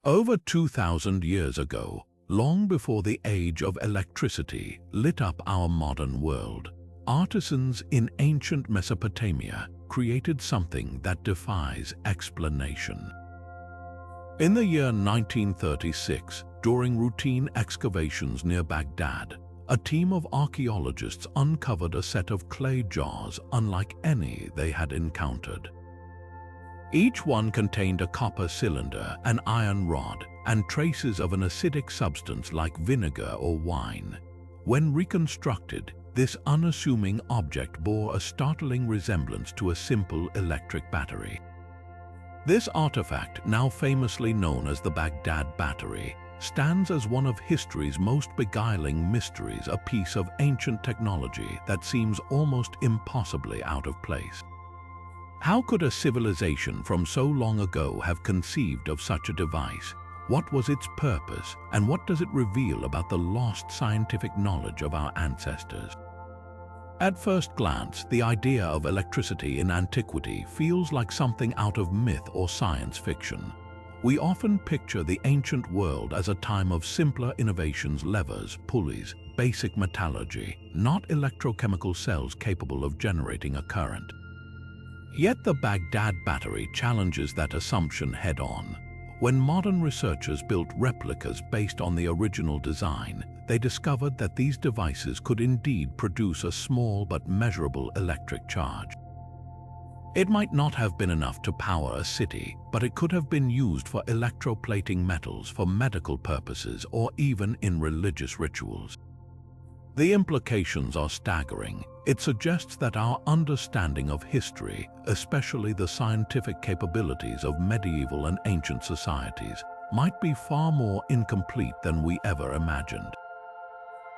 Over 2,000 years ago, long before the age of electricity lit up our modern world, artisans in ancient Mesopotamia created something that defies explanation. In the year 1936, during routine excavations near Baghdad, a team of archaeologists uncovered a set of clay jars unlike any they had encountered. Each one contained a copper cylinder, an iron rod, and traces of an acidic substance like vinegar or wine. When reconstructed, this unassuming object bore a startling resemblance to a simple electric battery. This artifact, now famously known as the Baghdad Battery, stands as one of history's most beguiling mysteries, a piece of ancient technology that seems almost impossibly out of place. How could a civilization from so long ago have conceived of such a device? What was its purpose, and what does it reveal about the lost scientific knowledge of our ancestors? At first glance, the idea of electricity in antiquity feels like something out of myth or science fiction. We often picture the ancient world as a time of simpler innovations: levers, pulleys, basic metallurgy, not electrochemical cells capable of generating a current. Yet the Baghdad Battery challenges that assumption head-on. When modern researchers built replicas based on the original design, they discovered that these devices could indeed produce a small but measurable electric charge. It might not have been enough to power a city, but it could have been used for electroplating metals for medical purposes or even in religious rituals. The implications are staggering. It suggests that our understanding of history, especially the scientific capabilities of medieval and ancient societies, might be far more incomplete than we ever imagined.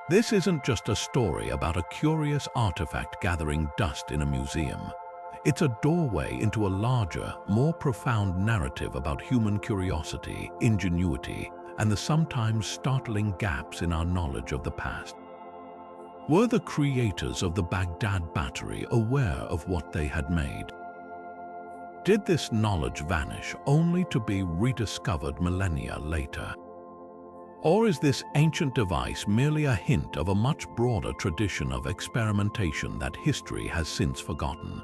This isn't just a story about a curious artifact gathering dust in a museum. It's a doorway into a larger, more profound narrative about human curiosity, ingenuity, and the sometimes startling gaps in our knowledge of the past. Were the creators of the Baghdad Battery aware of what they had made? Did this knowledge vanish only to be rediscovered millennia later? Or is this ancient device merely a hint of a much broader tradition of experimentation that history has since forgotten?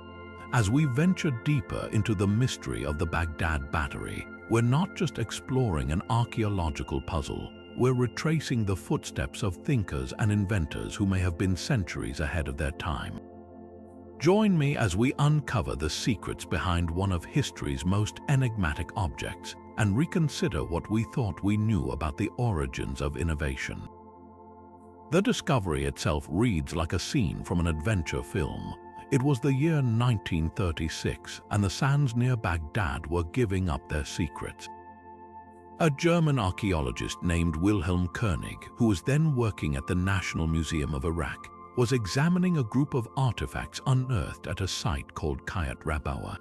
As we venture deeper into the mystery of the Baghdad Battery, we're not just exploring an archaeological puzzle. We're retracing the footsteps of thinkers and inventors who may have been centuries ahead of their time. Join me as we uncover the secrets behind one of history's most enigmatic objects and reconsider what we thought we knew about the origins of innovation. The discovery itself reads like a scene from an adventure film. It was the year 1936, and the sands near Baghdad were giving up their secrets. A German archaeologist named Wilhelm Koenig, who was then working at the National Museum of Iraq, was examining a group of artifacts unearthed at a site called Kiryat Rabawa.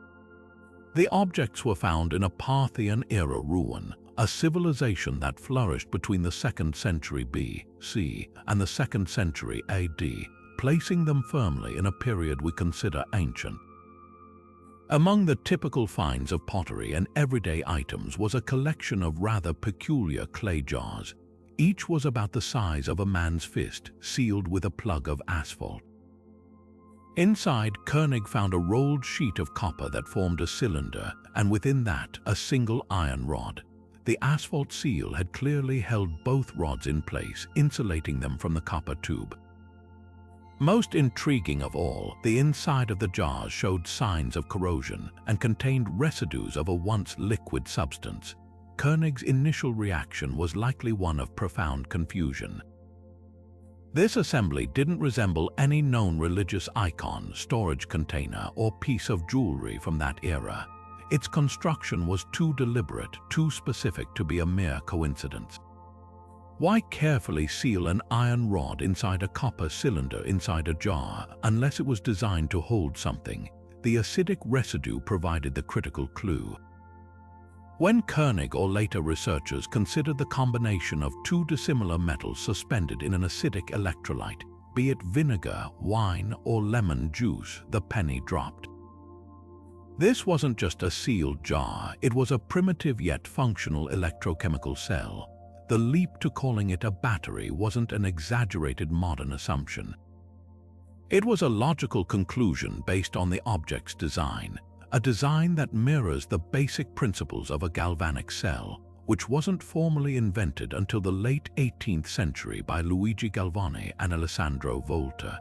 The objects were found in a Parthian-era ruin, a civilization that flourished between the 2nd century B.C. and the 2nd century A.D., placing them firmly in a period we consider ancient. Among the typical finds of pottery and everyday items was a collection of rather peculiar clay jars. Each was about the size of a man's fist, sealed with a plug of asphalt. Inside, Koenig found a rolled sheet of copper that formed a cylinder, and within that, a single iron rod. The asphalt seal had clearly held both rods in place, insulating them from the copper tube. Most intriguing of all, the inside of the jars showed signs of corrosion and contained residues of a once liquid substance. Koenig's initial reaction was likely one of profound confusion. This assembly didn't resemble any known religious icon, storage container, or piece of jewelry from that era. Its construction was too deliberate, too specific to be a mere coincidence. Why carefully seal an iron rod inside a copper cylinder inside a jar unless it was designed to hold something? The acidic residue provided the critical clue. When Koenig or later researchers considered the combination of two dissimilar metals suspended in an acidic electrolyte, be it vinegar, wine, or lemon juice, the penny dropped. This wasn't just a sealed jar, it was a primitive yet functional electrochemical cell. The leap to calling it a battery wasn't an exaggerated modern assumption. It was a logical conclusion based on the object's design, a design that mirrors the basic principles of a galvanic cell, which wasn't formally invented until the late 18th century by Luigi Galvani and Alessandro Volta.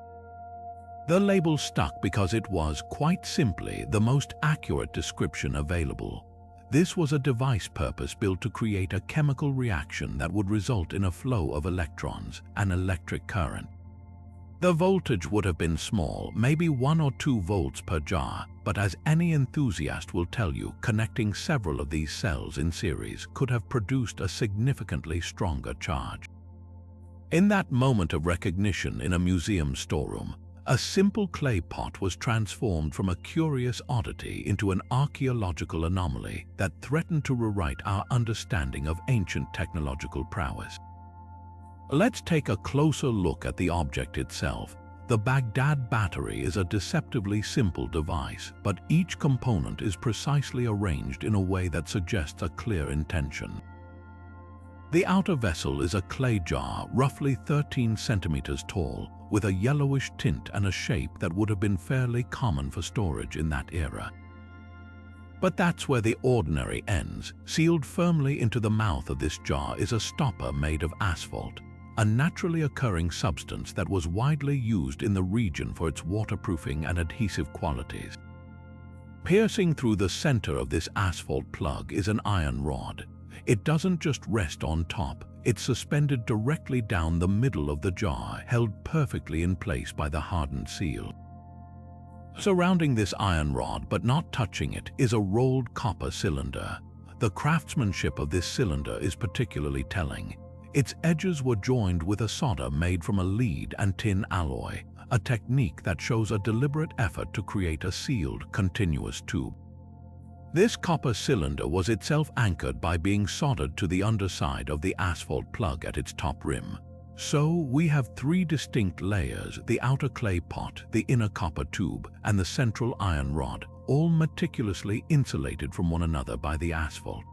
The label stuck because it was, quite simply, the most accurate description available. This was a device purpose-built to create a chemical reaction that would result in a flow of electrons, an electric current. The voltage would have been small, maybe 1 or 2 volts per jar, but as any enthusiast will tell you, connecting several of these cells in series could have produced a significantly stronger charge. In that moment of recognition in a museum storeroom, a simple clay pot was transformed from a curious oddity into an archaeological anomaly that threatened to rewrite our understanding of ancient technological prowess. Let's take a closer look at the object itself. The Baghdad Battery is a deceptively simple device, but each component is precisely arranged in a way that suggests a clear intention. The outer vessel is a clay jar roughly 13 centimeters tall, with a yellowish tint and a shape that would have been fairly common for storage in that era. But that's where the ordinary ends. Sealed firmly into the mouth of this jar is a stopper made of asphalt, a naturally occurring substance that was widely used in the region for its waterproofing and adhesive qualities. Piercing through the center of this asphalt plug is an iron rod. It doesn't just rest on top, it's suspended directly down the middle of the jar, held perfectly in place by the hardened seal. Surrounding this iron rod, but not touching it, is a rolled copper cylinder. The craftsmanship of this cylinder is particularly telling. Its edges were joined with a solder made from a lead and tin alloy, a technique that shows a deliberate effort to create a sealed, continuous tube. This copper cylinder was itself anchored by being soldered to the underside of the asphalt plug at its top rim. So we have 3 distinct layers: the outer clay pot, the inner copper tube, and the central iron rod, all meticulously insulated from one another by the asphalt.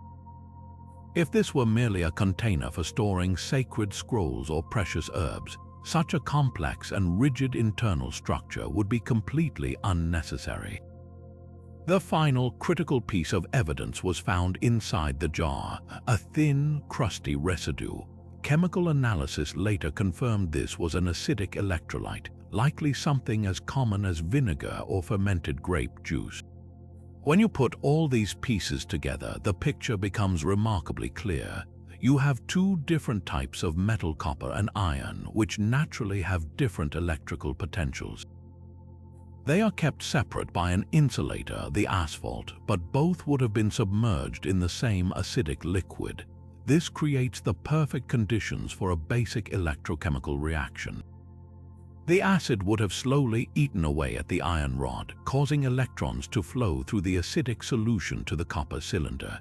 If this were merely a container for storing sacred scrolls or precious herbs, such a complex and rigid internal structure would be completely unnecessary. The final critical piece of evidence was found inside the jar, a thin, crusty residue. Chemical analysis later confirmed this was an acidic electrolyte, likely something as common as vinegar or fermented grape juice. When you put all these pieces together, the picture becomes remarkably clear. You have 2 different types of metal, copper and iron, which naturally have different electrical potentials. They are kept separate by an insulator, the asphalt, but both would have been submerged in the same acidic liquid. This creates the perfect conditions for a basic electrochemical reaction. The acid would have slowly eaten away at the iron rod, causing electrons to flow through the acidic solution to the copper cylinder.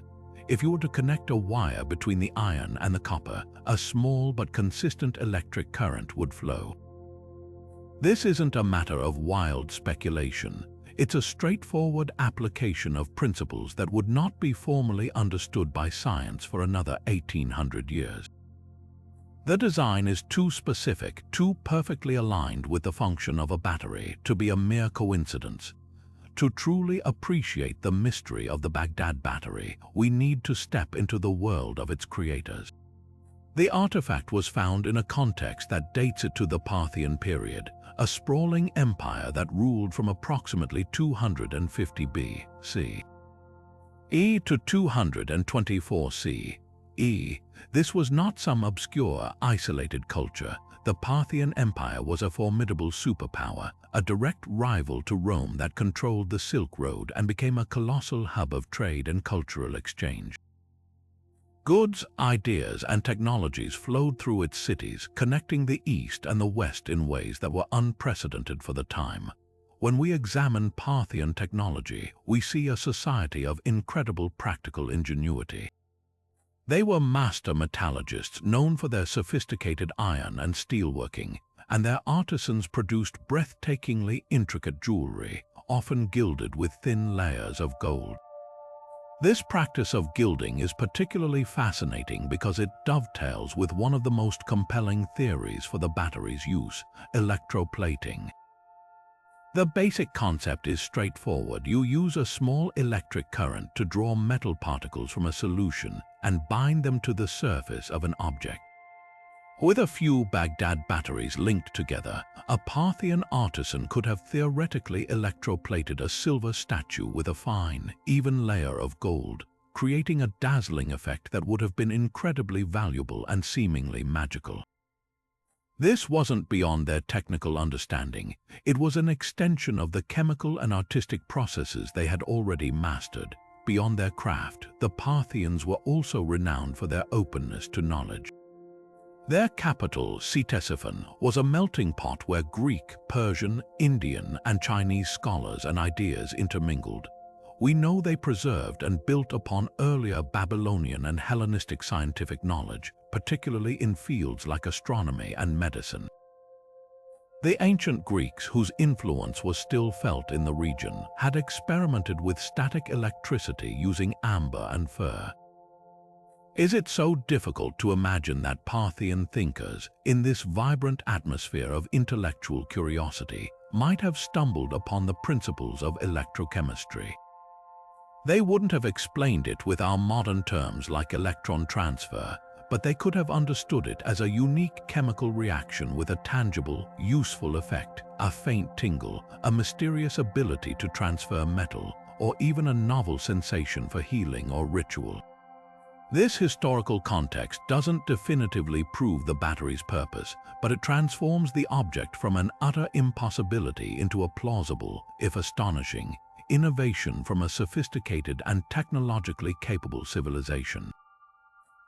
If you were to connect a wire between the iron and the copper, a small but consistent electric current would flow. This isn't a matter of wild speculation. It's a straightforward application of principles that would not be formally understood by science for another 1800 years. The design is too specific, too perfectly aligned with the function of a battery to be a mere coincidence. To truly appreciate the mystery of the Baghdad Battery, we need to step into the world of its creators. The artifact was found in a context that dates it to the Parthian period, a sprawling empire that ruled from approximately 250 B.C. to 224 C.E. This was not some obscure, isolated culture. The Parthian Empire was a formidable superpower, a direct rival to Rome that controlled the Silk Road and became a colossal hub of trade and cultural exchange. Goods, ideas, and technologies flowed through its cities, connecting the East and the West in ways that were unprecedented for the time. When we examine Parthian technology, we see a society of incredible practical ingenuity. They were master metallurgists known for their sophisticated iron and steelworking, and their artisans produced breathtakingly intricate jewelry, often gilded with thin layers of gold. This practice of gilding is particularly fascinating because it dovetails with one of the most compelling theories for the battery's use, electroplating. The basic concept is straightforward. You use a small electric current to draw metal particles from a solution and bind them to the surface of an object. With a few Baghdad batteries linked together, a Parthian artisan could have theoretically electroplated a silver statue with a fine, even layer of gold, creating a dazzling effect that would have been incredibly valuable and seemingly magical. This wasn't beyond their technical understanding. It was an extension of the chemical and artistic processes they had already mastered. Beyond their craft, the Parthians were also renowned for their openness to knowledge. Their capital, Ctesiphon, was a melting pot where Greek, Persian, Indian, and Chinese scholars and ideas intermingled. We know they preserved and built upon earlier Babylonian and Hellenistic scientific knowledge, particularly in fields like astronomy and medicine. The ancient Greeks, whose influence was still felt in the region, had experimented with static electricity using amber and fir. Is it so difficult to imagine that Parthian thinkers, in this vibrant atmosphere of intellectual curiosity, might have stumbled upon the principles of electrochemistry? They wouldn't have explained it with our modern terms like electron transfer, but they could have understood it as a unique chemical reaction with a tangible, useful effect, a faint tingle, a mysterious ability to transfer metal, or even a novel sensation for healing or ritual. This historical context doesn't definitively prove the battery's purpose, but it transforms the object from an utter impossibility into a plausible, if astonishing, innovation from a sophisticated and technologically capable civilization.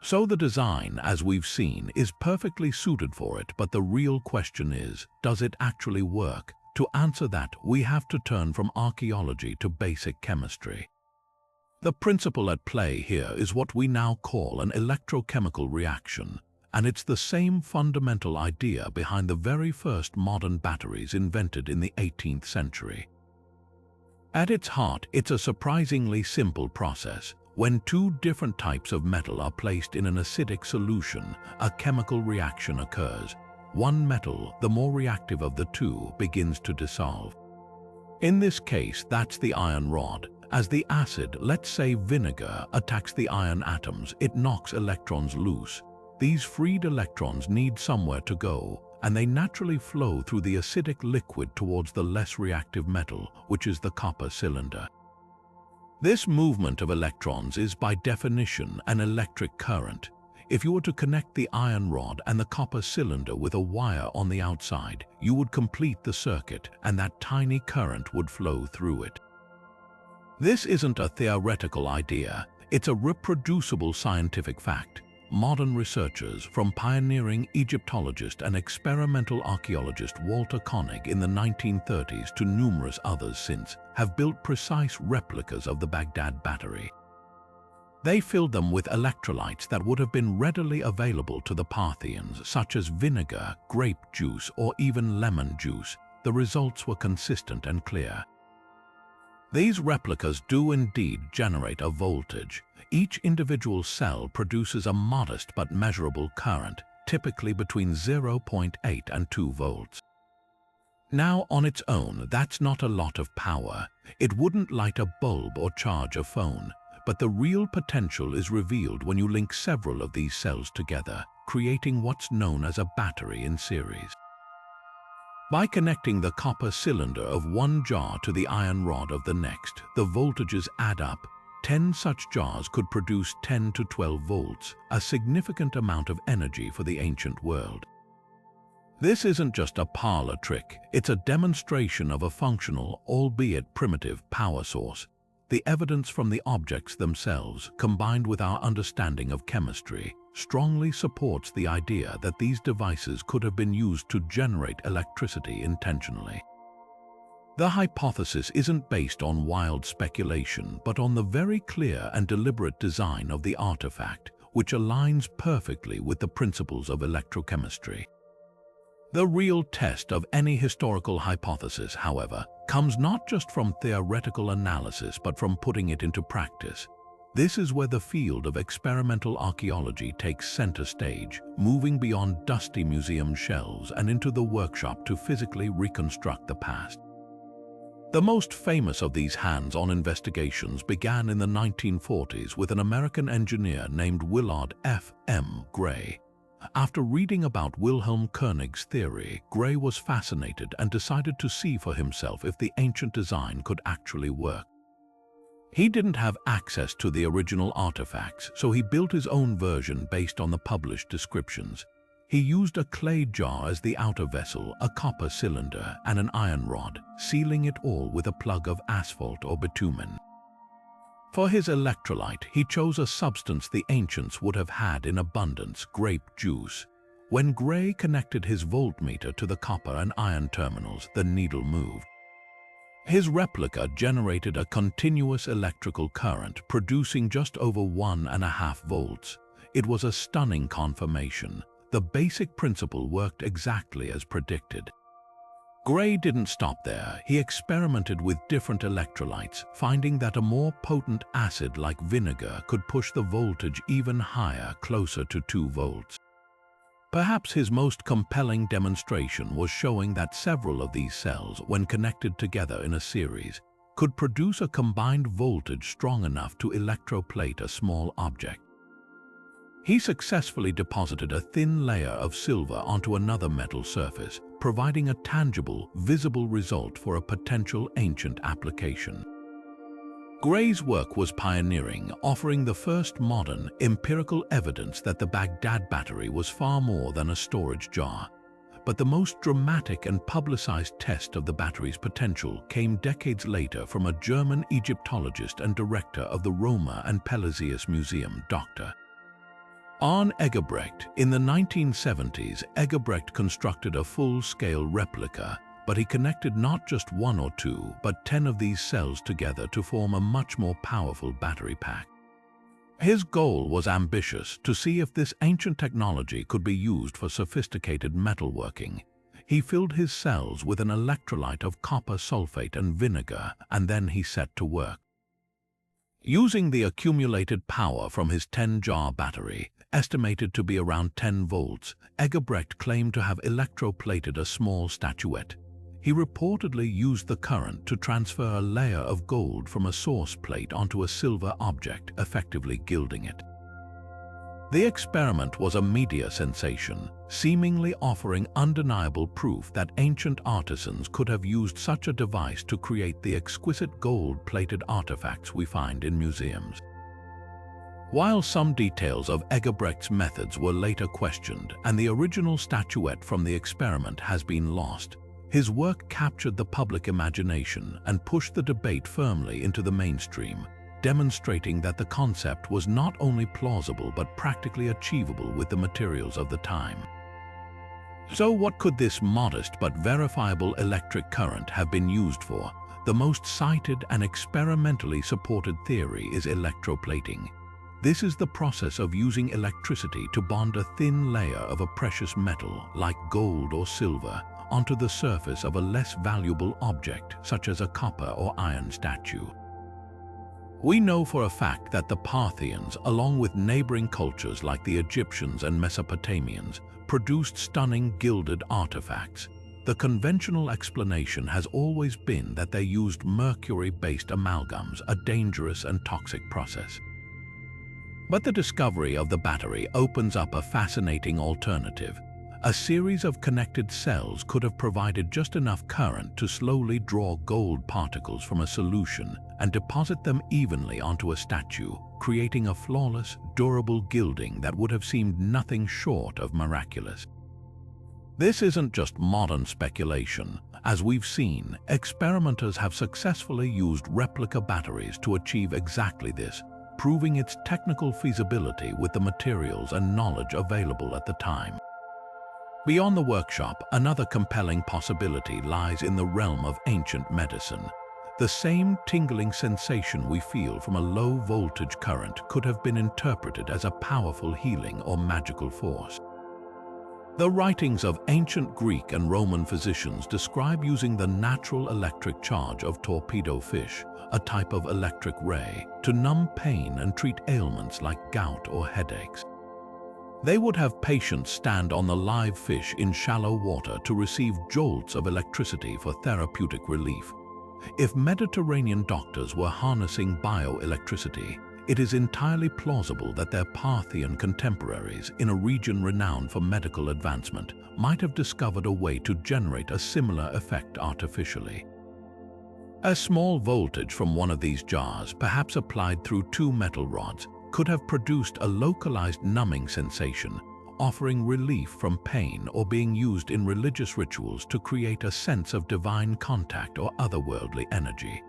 So the design, as we've seen, is perfectly suited for it, but the real question is, does it actually work? To answer that, we have to turn from archaeology to basic chemistry. The principle at play here is what we now call an electrochemical reaction, and it's the same fundamental idea behind the very first modern batteries invented in the 18th century. At its heart, it's a surprisingly simple process. When two different types of metal are placed in an acidic solution, a chemical reaction occurs. One metal, the more reactive of the two, begins to dissolve. In this case, that's the iron rod. As the acid, let's say vinegar, attacks the iron atoms, it knocks electrons loose. These freed electrons need somewhere to go, and they naturally flow through the acidic liquid towards the less reactive metal, which is the copper cylinder. This movement of electrons is by definition an electric current. If you were to connect the iron rod and the copper cylinder with a wire on the outside, you would complete the circuit, and that tiny current would flow through it. This isn't a theoretical idea, it's a reproducible scientific fact. Modern researchers, from pioneering Egyptologist and experimental archaeologist Walter Koenig in the 1930s to numerous others since, have built precise replicas of the Baghdad Battery. They filled them with electrolytes that would have been readily available to the Parthians, such as vinegar, grape juice, or even lemon juice. The results were consistent and clear. These replicas do indeed generate a voltage. Each individual cell produces a modest but measurable current, typically between 0.8 and 2 volts. Now, on its own, that's not a lot of power. It wouldn't light a bulb or charge a phone, but the real potential is revealed when you link several of these cells together, creating what's known as a battery in series. By connecting the copper cylinder of one jar to the iron rod of the next, the voltages add up. 10 such jars could produce 10 to 12 volts, a significant amount of energy for the ancient world. This isn't just a parlor trick, it's a demonstration of a functional, albeit primitive, power source. The evidence from the objects themselves, combined with our understanding of chemistry, strongly supports the idea that these devices could have been used to generate electricity intentionally. The hypothesis isn't based on wild speculation, but on the very clear and deliberate design of the artifact, which aligns perfectly with the principles of electrochemistry. The real test of any historical hypothesis, however, comes not just from theoretical analysis but from putting it into practice. This is where the field of experimental archaeology takes center stage, moving beyond dusty museum shelves and into the workshop to physically reconstruct the past. The most famous of these hands-on investigations began in the 1940s with an American engineer named Willard F. M. Gray. After reading about Wilhelm Koenig's theory, Gray was fascinated and decided to see for himself if the ancient design could actually work. He didn't have access to the original artifacts, so he built his own version based on the published descriptions. He used a clay jar as the outer vessel, a copper cylinder, and an iron rod, sealing it all with a plug of asphalt or bitumen. For his electrolyte, he chose a substance the ancients would have had in abundance, grape juice. When Gray connected his voltmeter to the copper and iron terminals, the needle moved. His replica generated a continuous electrical current, producing just over 1.5 volts. It was a stunning confirmation. The basic principle worked exactly as predicted. Gray didn't stop there. He experimented with different electrolytes, finding that a more potent acid like vinegar could push the voltage even higher, closer to 2 volts. Perhaps his most compelling demonstration was showing that several of these cells, when connected together in a series, could produce a combined voltage strong enough to electroplate a small object. He successfully deposited a thin layer of silver onto another metal surface, providing a tangible, visible result for a potential ancient application. Gray's work was pioneering, offering the first modern, empirical evidence that the Baghdad Battery was far more than a storage jar. But the most dramatic and publicized test of the battery's potential came decades later from a German Egyptologist and director of the Roma and Pelagius Museum, Dr. Arne Egebrecht. In the 1970s, Egebrecht constructed a full-scale replica, but he connected not just 1 or 2, but 10 of these cells together to form a much more powerful battery pack. His goal was ambitious: to see if this ancient technology could be used for sophisticated metalworking. He filled his cells with an electrolyte of copper sulfate and vinegar, and then he set to work. Using the accumulated power from his 10-jar battery, estimated to be around 10 volts, Egebrecht claimed to have electroplated a small statuette. He reportedly used the current to transfer a layer of gold from a source plate onto a silver object, effectively gilding it. The experiment was a media sensation, seemingly offering undeniable proof that ancient artisans could have used such a device to create the exquisite gold-plated artifacts we find in museums. While some details of Egebrecht's methods were later questioned and the original statuette from the experiment has been lost, his work captured the public imagination and pushed the debate firmly into the mainstream, demonstrating that the concept was not only plausible but practically achievable with the materials of the time. So what could this modest but verifiable electric current have been used for? The most cited and experimentally supported theory is electroplating. This is the process of using electricity to bond a thin layer of a precious metal, like gold or silver, onto the surface of a less valuable object, such as a copper or iron statue. We know for a fact that the Parthians, along with neighboring cultures like the Egyptians and Mesopotamians, produced stunning gilded artifacts. The conventional explanation has always been that they used mercury-based amalgams, a dangerous and toxic process. But the discovery of the battery opens up a fascinating alternative. A series of connected cells could have provided just enough current to slowly draw gold particles from a solution and deposit them evenly onto a statue, creating a flawless, durable gilding that would have seemed nothing short of miraculous. This isn't just modern speculation. As we've seen, experimenters have successfully used replica batteries to achieve exactly this, proving its technical feasibility with the materials and knowledge available at the time. Beyond the workshop, another compelling possibility lies in the realm of ancient medicine. The same tingling sensation we feel from a low-voltage current could have been interpreted as a powerful healing or magical force. The writings of ancient Greek and Roman physicians describe using the natural electric charge of torpedo fish, a type of electric ray, to numb pain and treat ailments like gout or headaches. They would have patients stand on the live fish in shallow water to receive jolts of electricity for therapeutic relief. If Mediterranean doctors were harnessing bioelectricity, it is entirely plausible that their Parthian contemporaries in a region renowned for medical advancement might have discovered a way to generate a similar effect artificially. A small voltage from one of these jars, perhaps applied through two metal rods, could have produced a localized numbing sensation, offering relief from pain, or being used in religious rituals to create a sense of divine contact or otherworldly energy.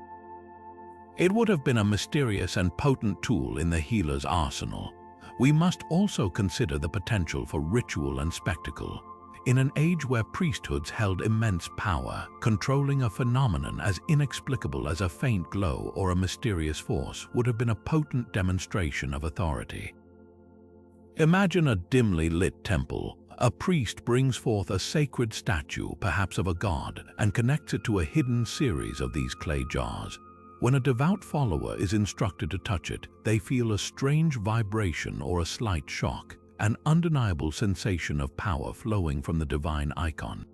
It would have been a mysterious and potent tool in the healer's arsenal. We must also consider the potential for ritual and spectacle. In an age where priesthoods held immense power, controlling a phenomenon as inexplicable as a faint glow or a mysterious force would have been a potent demonstration of authority. Imagine a dimly lit temple. A priest brings forth a sacred statue, perhaps of a god, and connects it to a hidden series of these clay jars. When a devout follower is instructed to touch it, they feel a strange vibration or a slight shock, an undeniable sensation of power flowing from the divine icon.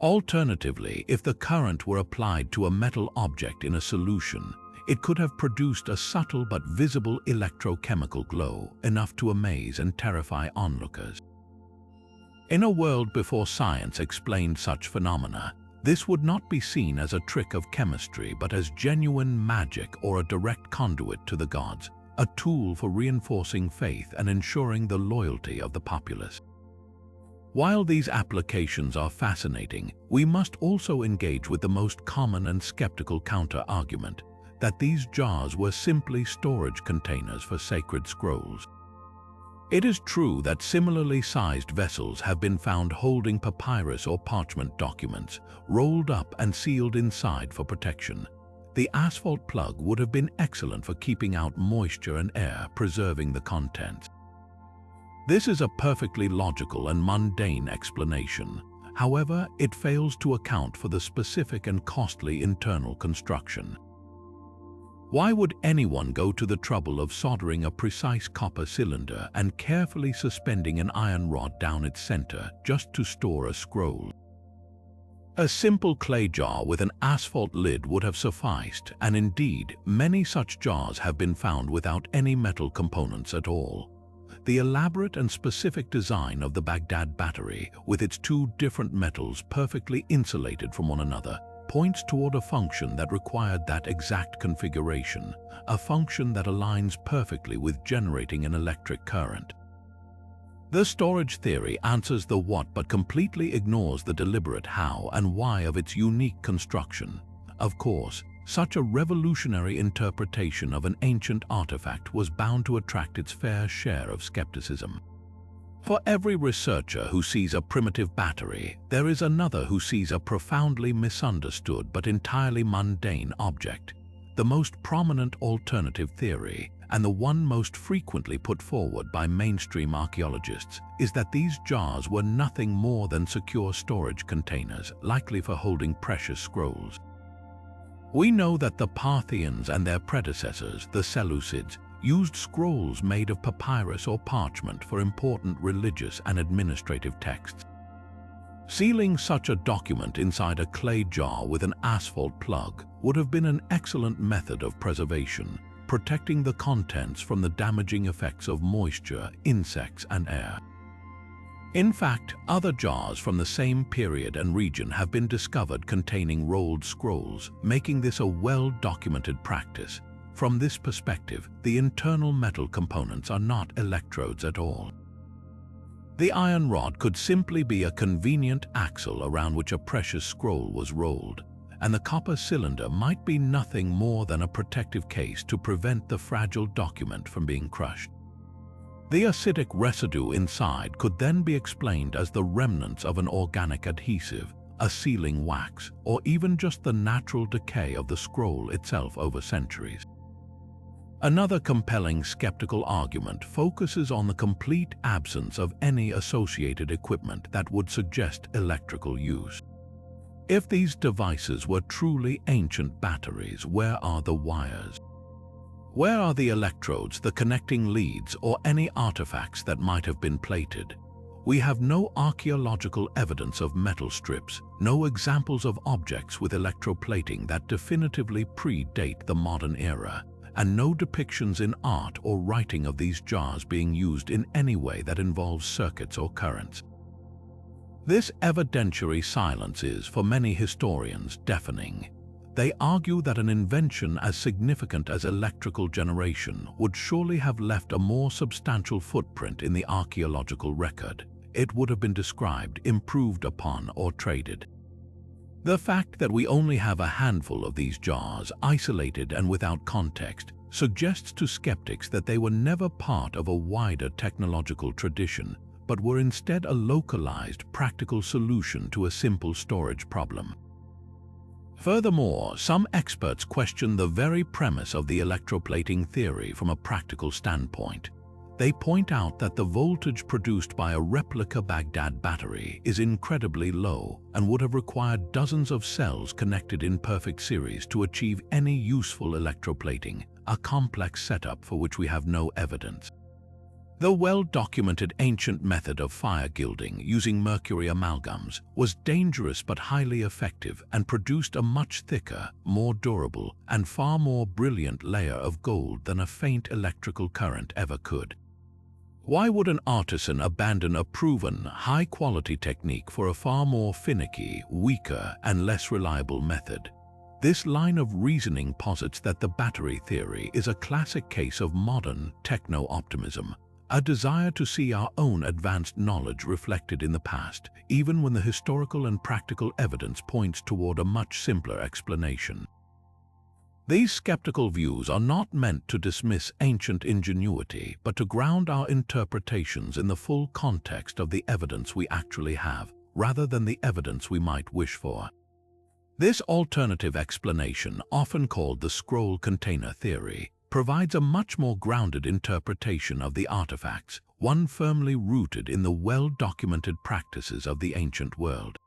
Alternatively, if the current were applied to a metal object in a solution, it could have produced a subtle but visible electrochemical glow, enough to amaze and terrify onlookers. In a world before science explained such phenomena, this would not be seen as a trick of chemistry but as genuine magic or a direct conduit to the gods, a tool for reinforcing faith and ensuring the loyalty of the populace. While these applications are fascinating, we must also engage with the most common and skeptical counter-argument, that these jars were simply storage containers for sacred scrolls. It is true that similarly sized vessels have been found holding papyrus or parchment documents, rolled up and sealed inside for protection. The asphalt plug would have been excellent for keeping out moisture and air, preserving the contents. This is a perfectly logical and mundane explanation. However, it fails to account for the specific and costly internal construction. Why would anyone go to the trouble of soldering a precise copper cylinder and carefully suspending an iron rod down its center just to store a scroll? A simple clay jar with an asphalt lid would have sufficed, and indeed, many such jars have been found without any metal components at all. The elaborate and specific design of the Baghdad Battery, with its two different metals perfectly insulated from one another, points toward a function that required that exact configuration, a function that aligns perfectly with generating an electric current. The storage theory answers the what but completely ignores the deliberate how and why of its unique construction. Of course, such a revolutionary interpretation of an ancient artifact was bound to attract its fair share of skepticism. For every researcher who sees a primitive battery, there is another who sees a profoundly misunderstood but entirely mundane object. The most prominent alternative theory, and the one most frequently put forward by mainstream archaeologists, is that these jars were nothing more than secure storage containers, likely for holding precious scrolls. We know that the Parthians and their predecessors, the Seleucids, used scrolls made of papyrus or parchment for important religious and administrative texts. Sealing such a document inside a clay jar with an asphalt plug would have been an excellent method of preservation, protecting the contents from the damaging effects of moisture, insects, and air. In fact, other jars from the same period and region have been discovered containing rolled scrolls, making this a well-documented practice. From this perspective, the internal metal components are not electrodes at all. The iron rod could simply be a convenient axle around which a precious scroll was rolled, and the copper cylinder might be nothing more than a protective case to prevent the fragile document from being crushed. The acidic residue inside could then be explained as the remnants of an organic adhesive, a sealing wax, or even just the natural decay of the scroll itself over centuries. Another compelling skeptical argument focuses on the complete absence of any associated equipment that would suggest electrical use. If these devices were truly ancient batteries, where are the wires? Where are the electrodes, the connecting leads, or any artifacts that might have been plated? We have no archaeological evidence of metal strips, no examples of objects with electroplating that definitively predate the modern era, and no depictions in art or writing of these jars being used in any way that involves circuits or currents. This evidentiary silence is, for many historians, deafening. They argue that an invention as significant as electrical generation would surely have left a more substantial footprint in the archaeological record. It would have been described, improved upon, or traded. The fact that we only have a handful of these jars, isolated and without context, suggests to skeptics that they were never part of a wider technological tradition, but were instead a localized, practical solution to a simple storage problem. Furthermore, some experts question the very premise of the electroplating theory from a practical standpoint. They point out that the voltage produced by a replica Baghdad battery is incredibly low and would have required dozens of cells connected in perfect series to achieve any useful electroplating, a complex setup for which we have no evidence. The well-documented ancient method of fire gilding using mercury amalgams was dangerous but highly effective and produced a much thicker, more durable, and far more brilliant layer of gold than a faint electrical current ever could. Why would an artisan abandon a proven, high-quality technique for a far more finicky, weaker, and less reliable method? This line of reasoning posits that the battery theory is a classic case of modern techno-optimism, a desire to see our own advanced knowledge reflected in the past, even when the historical and practical evidence points toward a much simpler explanation. These skeptical views are not meant to dismiss ancient ingenuity, but to ground our interpretations in the full context of the evidence we actually have, rather than the evidence we might wish for. This alternative explanation, often called the scroll container theory, provides a much more grounded interpretation of the artifacts, one firmly rooted in the well-documented practices of the ancient world.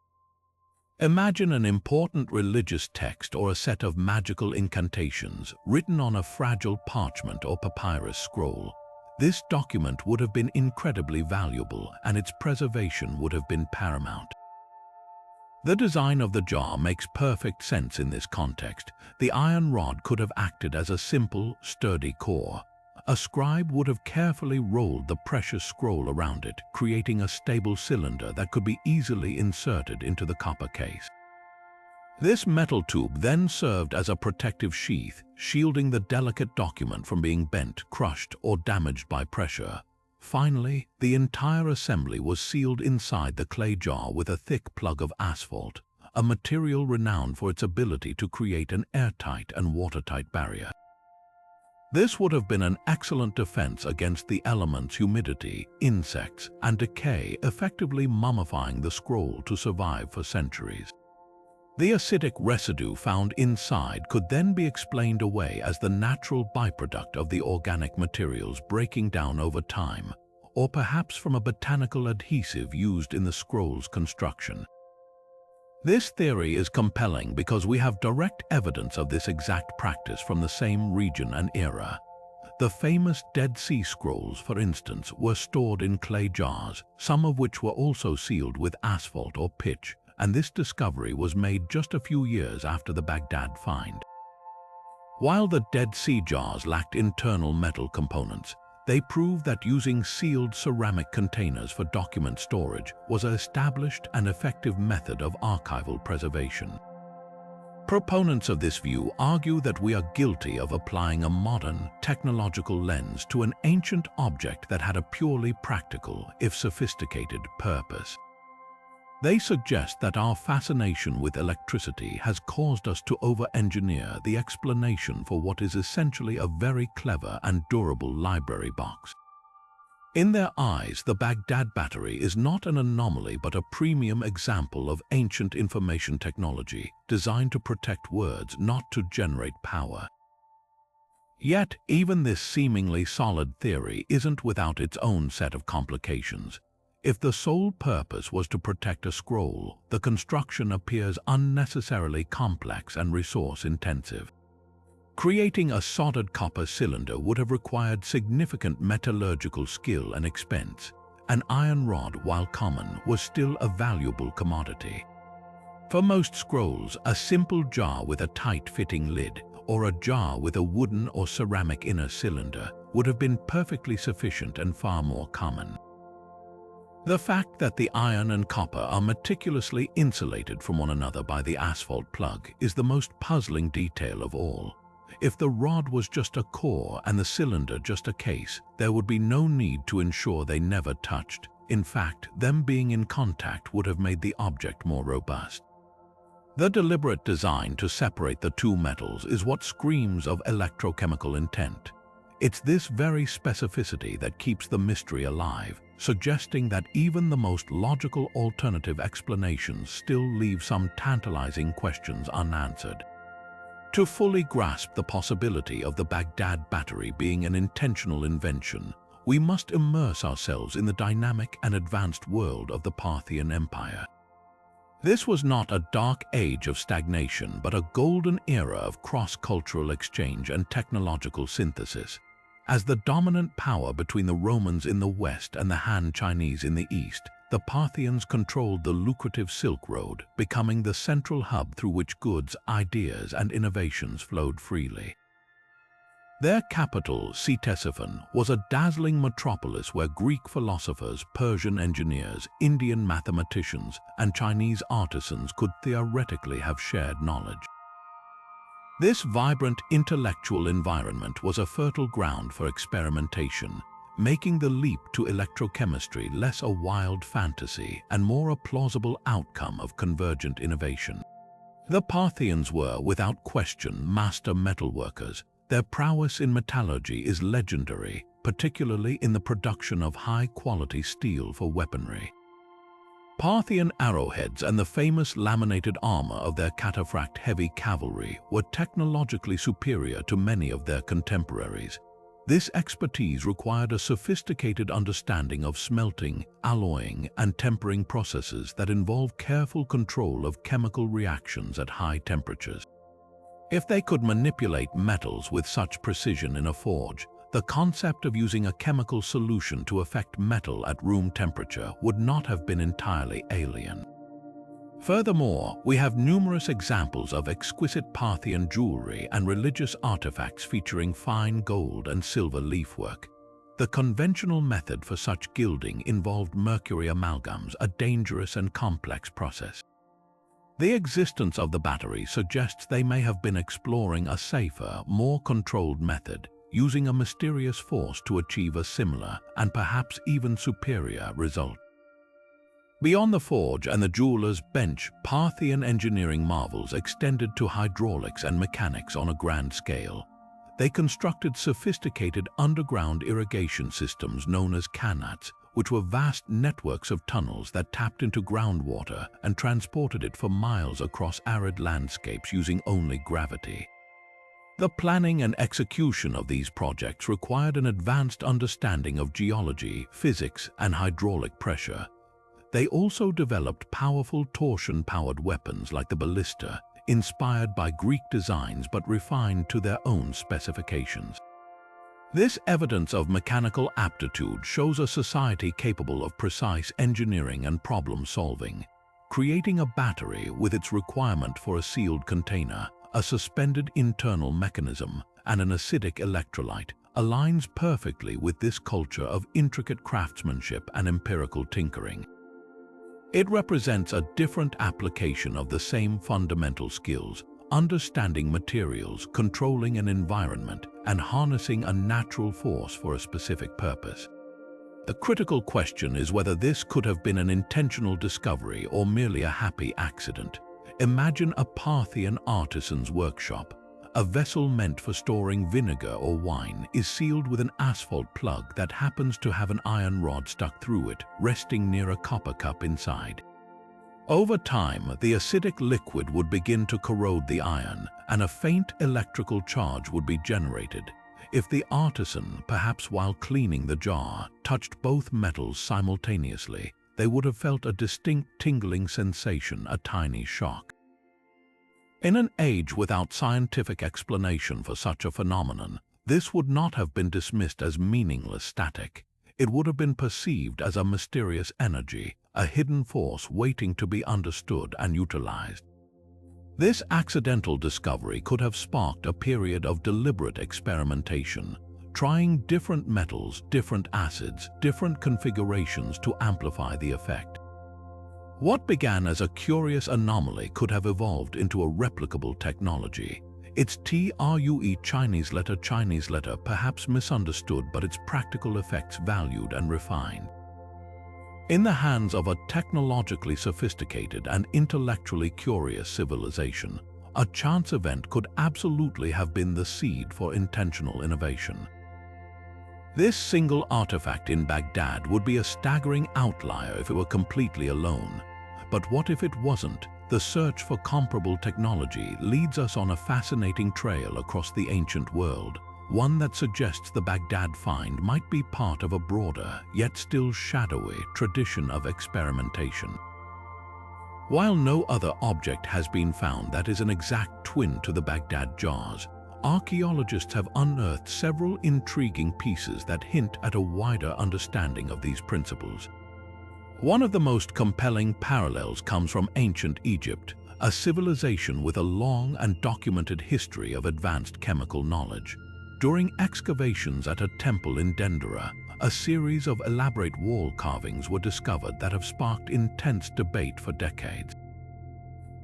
Imagine an important religious text or a set of magical incantations written on a fragile parchment or papyrus scroll. This document would have been incredibly valuable, and its preservation would have been paramount. The design of the jar makes perfect sense in this context. The iron rod could have acted as a simple, sturdy core. A scribe would have carefully rolled the precious scroll around it, creating a stable cylinder that could be easily inserted into the copper case. This metal tube then served as a protective sheath, shielding the delicate document from being bent, crushed, or damaged by pressure. Finally, the entire assembly was sealed inside the clay jar with a thick plug of asphalt, a material renowned for its ability to create an airtight and watertight barrier. This would have been an excellent defense against the elements humidity, insects, and decay, effectively mummifying the scroll to survive for centuries. The acidic residue found inside could then be explained away as the natural byproduct of the organic materials breaking down over time, or perhaps from a botanical adhesive used in the scroll's construction. This theory is compelling because we have direct evidence of this exact practice from the same region and era. The famous Dead Sea Scrolls, for instance, were stored in clay jars, some of which were also sealed with asphalt or pitch, and this discovery was made just a few years after the Baghdad find. While the Dead Sea jars lacked internal metal components, they proved that using sealed ceramic containers for document storage was an established and effective method of archival preservation. Proponents of this view argue that we are guilty of applying a modern, technological lens to an ancient object that had a purely practical, if sophisticated, purpose. They suggest that our fascination with electricity has caused us to over-engineer the explanation for what is essentially a very clever and durable library box. In their eyes, the Baghdad Battery is not an anomaly but a premium example of ancient information technology designed to protect words, not to generate power. Yet, even this seemingly solid theory isn't without its own set of complications. If the sole purpose was to protect a scroll, the construction appears unnecessarily complex and resource-intensive. Creating a soldered copper cylinder would have required significant metallurgical skill and expense. An iron rod, while common, was still a valuable commodity. For most scrolls, a simple jar with a tight-fitting lid, or a jar with a wooden or ceramic inner cylinder, would have been perfectly sufficient and far more common. The fact that the iron and copper are meticulously insulated from one another by the asphalt plug is the most puzzling detail of all. If the rod was just a core and the cylinder just a case, there would be no need to ensure they never touched. In fact, them being in contact would have made the object more robust. The deliberate design to separate the two metals is what screams of electrochemical intent. It's this very specificity that keeps the mystery alive, suggesting that even the most logical alternative explanations still leave some tantalizing questions unanswered. To fully grasp the possibility of the Baghdad Battery being an intentional invention, we must immerse ourselves in the dynamic and advanced world of the Parthian Empire. This was not a dark age of stagnation, but a golden era of cross-cultural exchange and technological synthesis. As the dominant power between the Romans in the west and the Han Chinese in the east, the Parthians controlled the lucrative Silk Road, becoming the central hub through which goods, ideas, and innovations flowed freely. Their capital, Ctesiphon, was a dazzling metropolis where Greek philosophers, Persian engineers, Indian mathematicians, and Chinese artisans could theoretically have shared knowledge. This vibrant intellectual environment was a fertile ground for experimentation, making the leap to electrochemistry less a wild fantasy and more a plausible outcome of convergent innovation. The Parthians were, without question, master metalworkers. Their prowess in metallurgy is legendary, particularly in the production of high-quality steel for weaponry. Parthian arrowheads and the famous laminated armor of their cataphract heavy cavalry were technologically superior to many of their contemporaries. This expertise required a sophisticated understanding of smelting, alloying, and tempering processes that involve careful control of chemical reactions at high temperatures. If they could manipulate metals with such precision in a forge, the concept of using a chemical solution to affect metal at room temperature would not have been entirely alien. Furthermore, we have numerous examples of exquisite Parthian jewelry and religious artifacts featuring fine gold and silver leafwork. The conventional method for such gilding involved mercury amalgams, a dangerous and complex process. The existence of the battery suggests they may have been exploring a safer, more controlled method, using a mysterious force to achieve a similar and perhaps even superior result. Beyond the forge and the jeweler's bench, Parthian engineering marvels extended to hydraulics and mechanics on a grand scale. They constructed sophisticated underground irrigation systems known as kanats, which were vast networks of tunnels that tapped into groundwater and transported it for miles across arid landscapes using only gravity. The planning and execution of these projects required an advanced understanding of geology, physics, and hydraulic pressure. They also developed powerful torsion-powered weapons like the ballista, inspired by Greek designs but refined to their own specifications. This evidence of mechanical aptitude shows a society capable of precise engineering and problem-solving. Creating a battery with its requirement for a sealed container, a suspended internal mechanism, and an acidic electrolyte aligns perfectly with this culture of intricate craftsmanship and empirical tinkering. It represents a different application of the same fundamental skills, understanding materials, controlling an environment, and harnessing a natural force for a specific purpose. The critical question is whether this could have been an intentional discovery or merely a happy accident. Imagine a Parthian artisan's workshop. A vessel meant for storing vinegar or wine is sealed with an asphalt plug that happens to have an iron rod stuck through it, resting near a copper cup inside. Over time, the acidic liquid would begin to corrode the iron, and a faint electrical charge would be generated. If the artisan, perhaps while cleaning the jar, touched both metals simultaneously, they would have felt a distinct tingling sensation, a tiny shock. In an age without scientific explanation for such a phenomenon, this would not have been dismissed as meaningless static. It would have been perceived as a mysterious energy, a hidden force waiting to be understood and utilized. This accidental discovery could have sparked a period of deliberate experimentation, trying different metals, different acids, different configurations to amplify the effect. What began as a curious anomaly could have evolved into a replicable technology. Its true Chinese letter perhaps misunderstood, but its practical effects valued and refined. In the hands of a technologically sophisticated and intellectually curious civilization, a chance event could absolutely have been the seed for intentional innovation. This single artifact in Baghdad would be a staggering outlier if it were completely alone. But what if it wasn't? The search for comparable technology leads us on a fascinating trail across the ancient world, one that suggests the Baghdad find might be part of a broader, yet still shadowy, tradition of experimentation. While no other object has been found that is an exact twin to the Baghdad jars, archaeologists have unearthed several intriguing pieces that hint at a wider understanding of these principles. One of the most compelling parallels comes from ancient Egypt, a civilization with a long and documented history of advanced chemical knowledge. During excavations at a temple in Dendera, a series of elaborate wall carvings were discovered that have sparked intense debate for decades.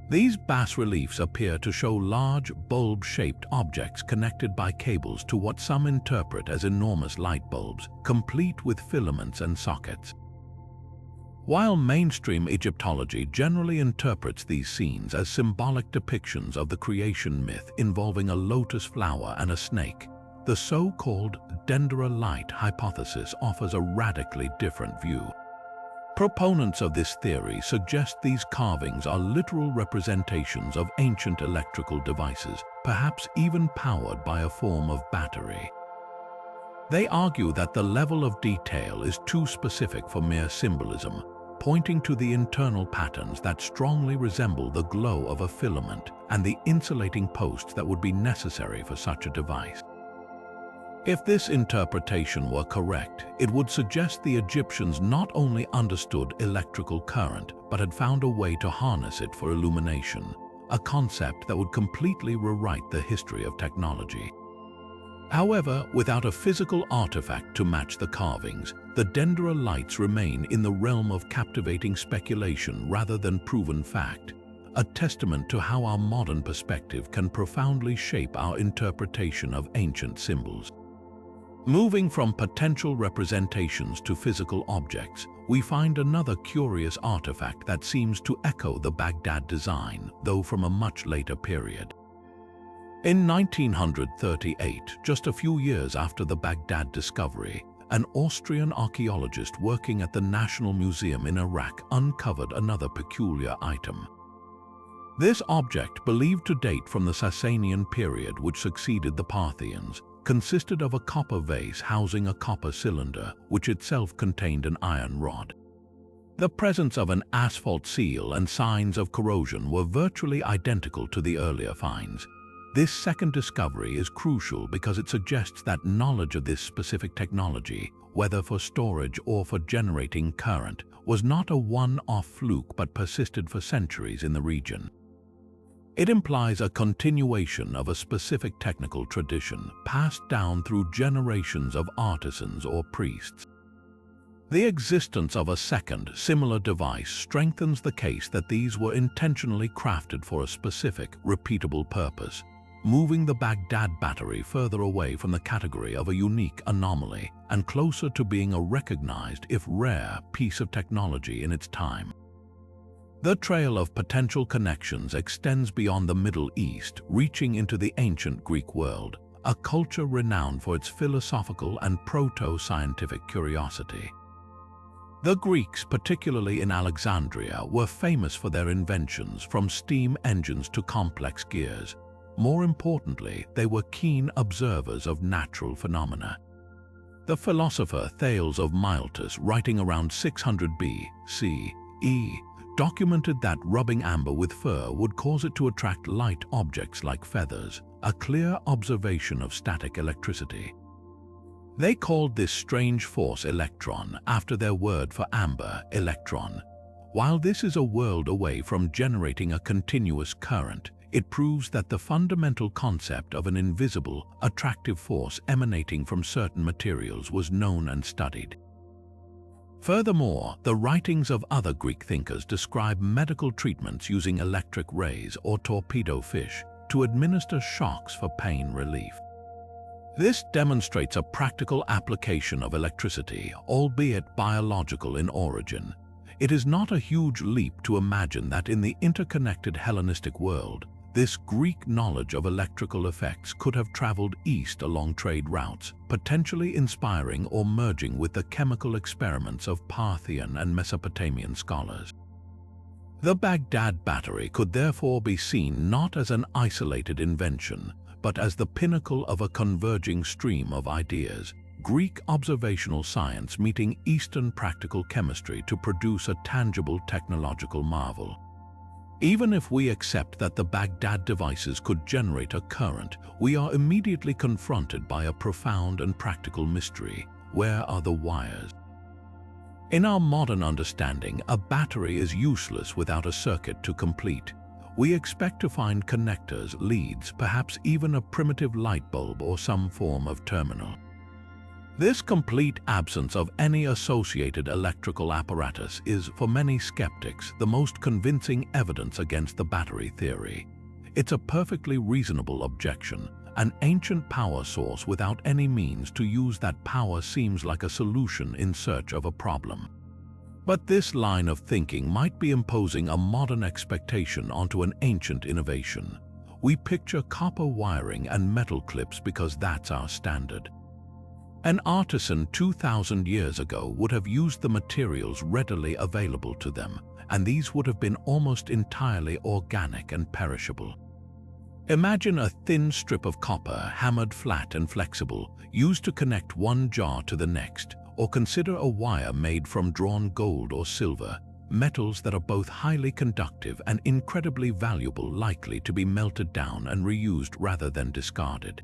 These bas-reliefs appear to show large, bulb-shaped objects connected by cables to what some interpret as enormous light bulbs, complete with filaments and sockets. While mainstream Egyptology generally interprets these scenes as symbolic depictions of the creation myth involving a lotus flower and a snake, the so-called Dendera light hypothesis offers a radically different view. Proponents of this theory suggest these carvings are literal representations of ancient electrical devices, perhaps even powered by a form of battery. They argue that the level of detail is too specific for mere symbolism, pointing to the internal patterns that strongly resemble the glow of a filament and the insulating posts that would be necessary for such a device. If this interpretation were correct, it would suggest the Egyptians not only understood electrical current, but had found a way to harness it for illumination, a concept that would completely rewrite the history of technology. However, without a physical artifact to match the carvings, the Dendera lights remain in the realm of captivating speculation rather than proven fact, a testament to how our modern perspective can profoundly shape our interpretation of ancient symbols. Moving from potential representations to physical objects, we find another curious artifact that seems to echo the Baghdad design, though from a much later period. In 1938, just a few years after the Baghdad discovery, an Austrian archaeologist working at the National Museum in Iraq uncovered another peculiar item. This object, believed to date from the Sasanian period which succeeded the Parthians, consisted of a copper vase housing a copper cylinder, which itself contained an iron rod. The presence of an asphalt seal and signs of corrosion were virtually identical to the earlier finds. This second discovery is crucial because it suggests that knowledge of this specific technology, whether for storage or for generating current, was not a one-off fluke but persisted for centuries in the region. It implies a continuation of a specific technical tradition passed down through generations of artisans or priests. The existence of a second, similar device strengthens the case that these were intentionally crafted for a specific, repeatable purpose, moving the Baghdad Battery further away from the category of a unique anomaly and closer to being a recognized, if rare, piece of technology in its time. The trail of potential connections extends beyond the Middle East, reaching into the ancient Greek world, a culture renowned for its philosophical and proto-scientific curiosity. The Greeks, particularly in Alexandria, were famous for their inventions, from steam engines to complex gears. More importantly, they were keen observers of natural phenomena. The philosopher Thales of Miletus, writing around 600 BCE, documented that rubbing amber with fur would cause it to attract light objects like feathers, a clear observation of static electricity. They called this strange force electron after their word for amber, electron. While this is a world away from generating a continuous current, it proves that the fundamental concept of an invisible, attractive force emanating from certain materials was known and studied. Furthermore, the writings of other Greek thinkers describe medical treatments using electric rays or torpedo fish to administer shocks for pain relief. This demonstrates a practical application of electricity, albeit biological in origin. It is not a huge leap to imagine that in the interconnected Hellenistic world, this Greek knowledge of electrical effects could have traveled east along trade routes, potentially inspiring or merging with the chemical experiments of Parthian and Mesopotamian scholars. The Baghdad Battery could therefore be seen not as an isolated invention, but as the pinnacle of a converging stream of ideas, Greek observational science meeting Eastern practical chemistry to produce a tangible technological marvel. Even if we accept that the Baghdad devices could generate a current, we are immediately confronted by a profound and practical mystery. Where are the wires? In our modern understanding, a battery is useless without a circuit to complete. We expect to find connectors, leads, perhaps even a primitive light bulb or some form of terminal. This complete absence of any associated electrical apparatus is, for many skeptics, the most convincing evidence against the battery theory. It's a perfectly reasonable objection. An ancient power source without any means to use that power seems like a solution in search of a problem. But this line of thinking might be imposing a modern expectation onto an ancient innovation. We picture copper wiring and metal clips because that's our standard. An artisan 2,000 years ago would have used the materials readily available to them, and these would have been almost entirely organic and perishable. Imagine a thin strip of copper, hammered flat and flexible, used to connect one jar to the next, or consider a wire made from drawn gold or silver, metals that are both highly conductive and incredibly valuable, likely to be melted down and reused rather than discarded.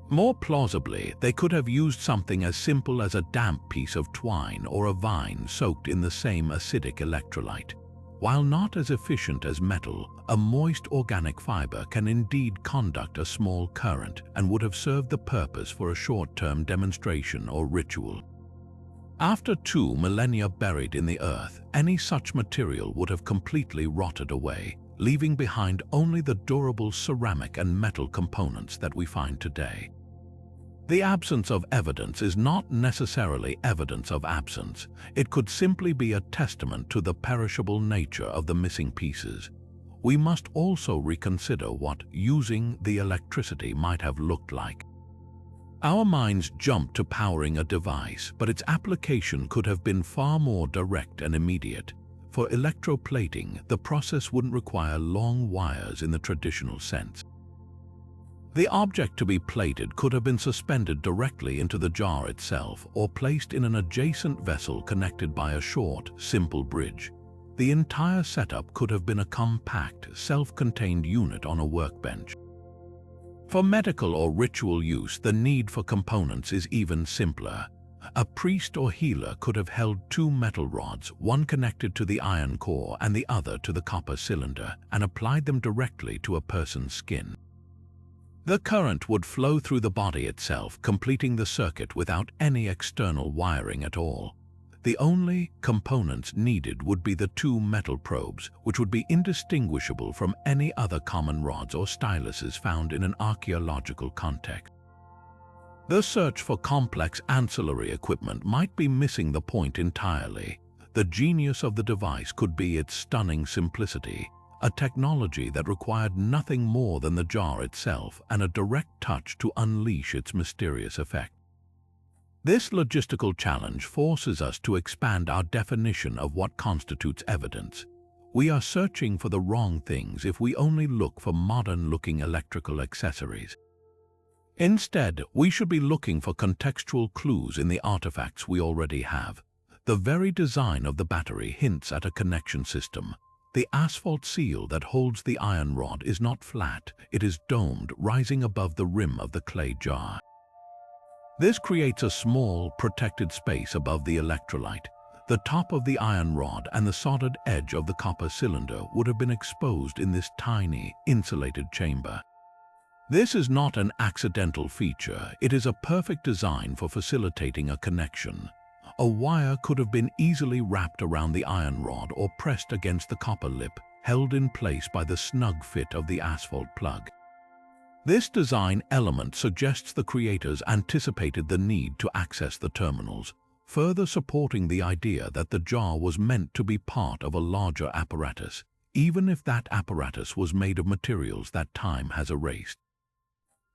More plausibly, they could have used something as simple as a damp piece of twine or a vine soaked in the same acidic electrolyte. While not as efficient as metal, a moist organic fiber can indeed conduct a small current and would have served the purpose for a short-term demonstration or ritual. After 2 millennia buried in the earth, any such material would have completely rotted away, leaving behind only the durable ceramic and metal components that we find today. The absence of evidence is not necessarily evidence of absence. It could simply be a testament to the perishable nature of the missing pieces. We must also reconsider what using the electricity might have looked like. Our minds jump to powering a device, but its application could have been far more direct and immediate. For electroplating, the process wouldn't require long wires in the traditional sense. The object to be plated could have been suspended directly into the jar itself or placed in an adjacent vessel connected by a short, simple bridge. The entire setup could have been a compact, self-contained unit on a workbench. For medical or ritual use, the need for components is even simpler. A priest or healer could have held 2 metal rods, one connected to the iron core and the other to the copper cylinder, and applied them directly to a person's skin. The current would flow through the body itself, completing the circuit without any external wiring at all. The only components needed would be the 2 metal probes, which would be indistinguishable from any other common rods or styluses found in an archaeological context. The search for complex ancillary equipment might be missing the point entirely. The genius of the device could be its stunning simplicity, a technology that required nothing more than the jar itself and a direct touch to unleash its mysterious effect. This logistical challenge forces us to expand our definition of what constitutes evidence. We are searching for the wrong things if we only look for modern-looking electrical accessories. Instead, we should be looking for contextual clues in the artifacts we already have. The very design of the battery hints at a connection system. The asphalt seal that holds the iron rod is not flat, it is domed, rising above the rim of the clay jar. This creates a small, protected space above the electrolyte. The top of the iron rod and the solid edge of the copper cylinder would have been exposed in this tiny, insulated chamber. This is not an accidental feature, it is a perfect design for facilitating a connection. A wire could have been easily wrapped around the iron rod or pressed against the copper lip, held in place by the snug fit of the asphalt plug. This design element suggests the creators anticipated the need to access the terminals, further supporting the idea that the jar was meant to be part of a larger apparatus, even if that apparatus was made of materials that time has erased.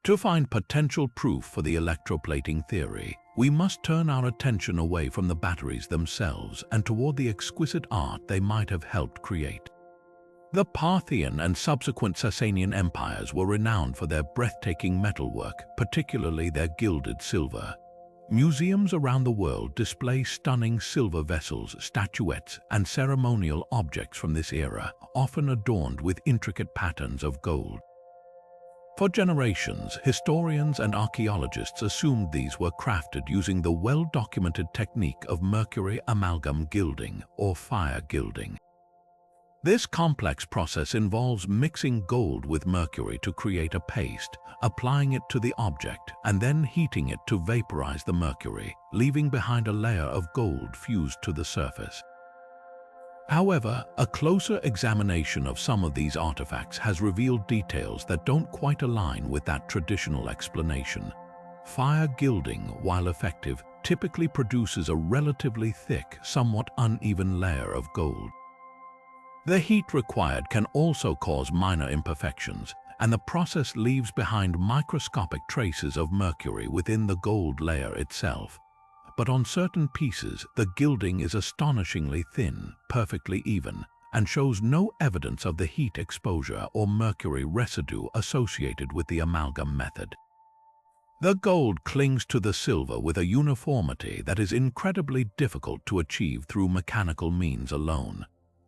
To find potential proof for the electroplating theory, we must turn our attention away from the batteries themselves and toward the exquisite art they might have helped create. The Parthian and subsequent Sasanian empires were renowned for their breathtaking metalwork, particularly their gilded silver. Museums around the world display stunning silver vessels, statuettes, and ceremonial objects from this era, often adorned with intricate patterns of gold. For generations, historians and archaeologists assumed these were crafted using the well-documented technique of mercury amalgam gilding or fire gilding. This complex process involves mixing gold with mercury to create a paste, applying it to the object, and then heating it to vaporize the mercury, leaving behind a layer of gold fused to the surface. However, a closer examination of some of these artifacts has revealed details that don't quite align with that traditional explanation. Fire gilding, while effective, typically produces a relatively thick, somewhat uneven layer of gold. The heat required can also cause minor imperfections, and the process leaves behind microscopic traces of mercury within the gold layer itself. But on certain pieces, the gilding is astonishingly thin, perfectly even, and shows no evidence of the heat exposure or mercury residue associated with the amalgam method. The gold clings to the silver with a uniformity that is incredibly difficult to achieve through mechanical means alone.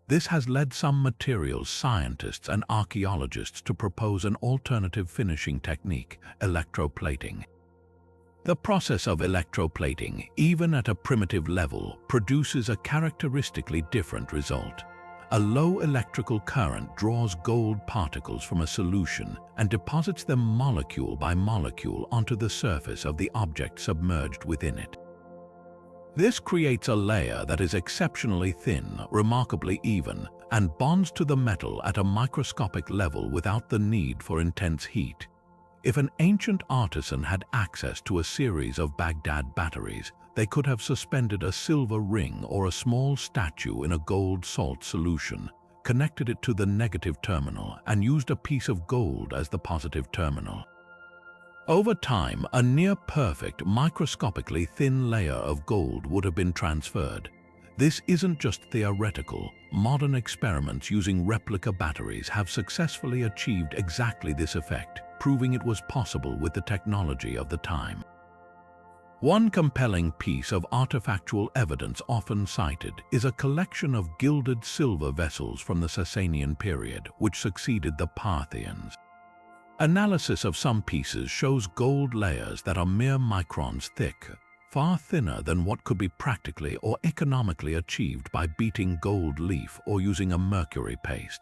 This has led some materials scientists and archaeologists to propose an alternative finishing technique, electroplating. The process of electroplating, even at a primitive level, produces a characteristically different result. A low electrical current draws gold particles from a solution and deposits them molecule by molecule onto the surface of the object submerged within it. This creates a layer that is exceptionally thin, remarkably even, and bonds to the metal at a microscopic level without the need for intense heat. If an ancient artisan had access to a series of Baghdad batteries, they could have suspended a silver ring or a small statue in a gold salt solution, connected it to the negative terminal, and used a piece of gold as the positive terminal. Over time, a near-perfect, microscopically thin layer of gold would have been transferred. This isn't just theoretical. Modern experiments using replica batteries have successfully achieved exactly this effect, proving it was possible with the technology of the time. One compelling piece of artifactual evidence often cited is a collection of gilded silver vessels from the Sasanian period, which succeeded the Parthians. Analysis of some pieces shows gold layers that are mere microns thick, far thinner than what could be practically or economically achieved by beating gold leaf or using a mercury paste.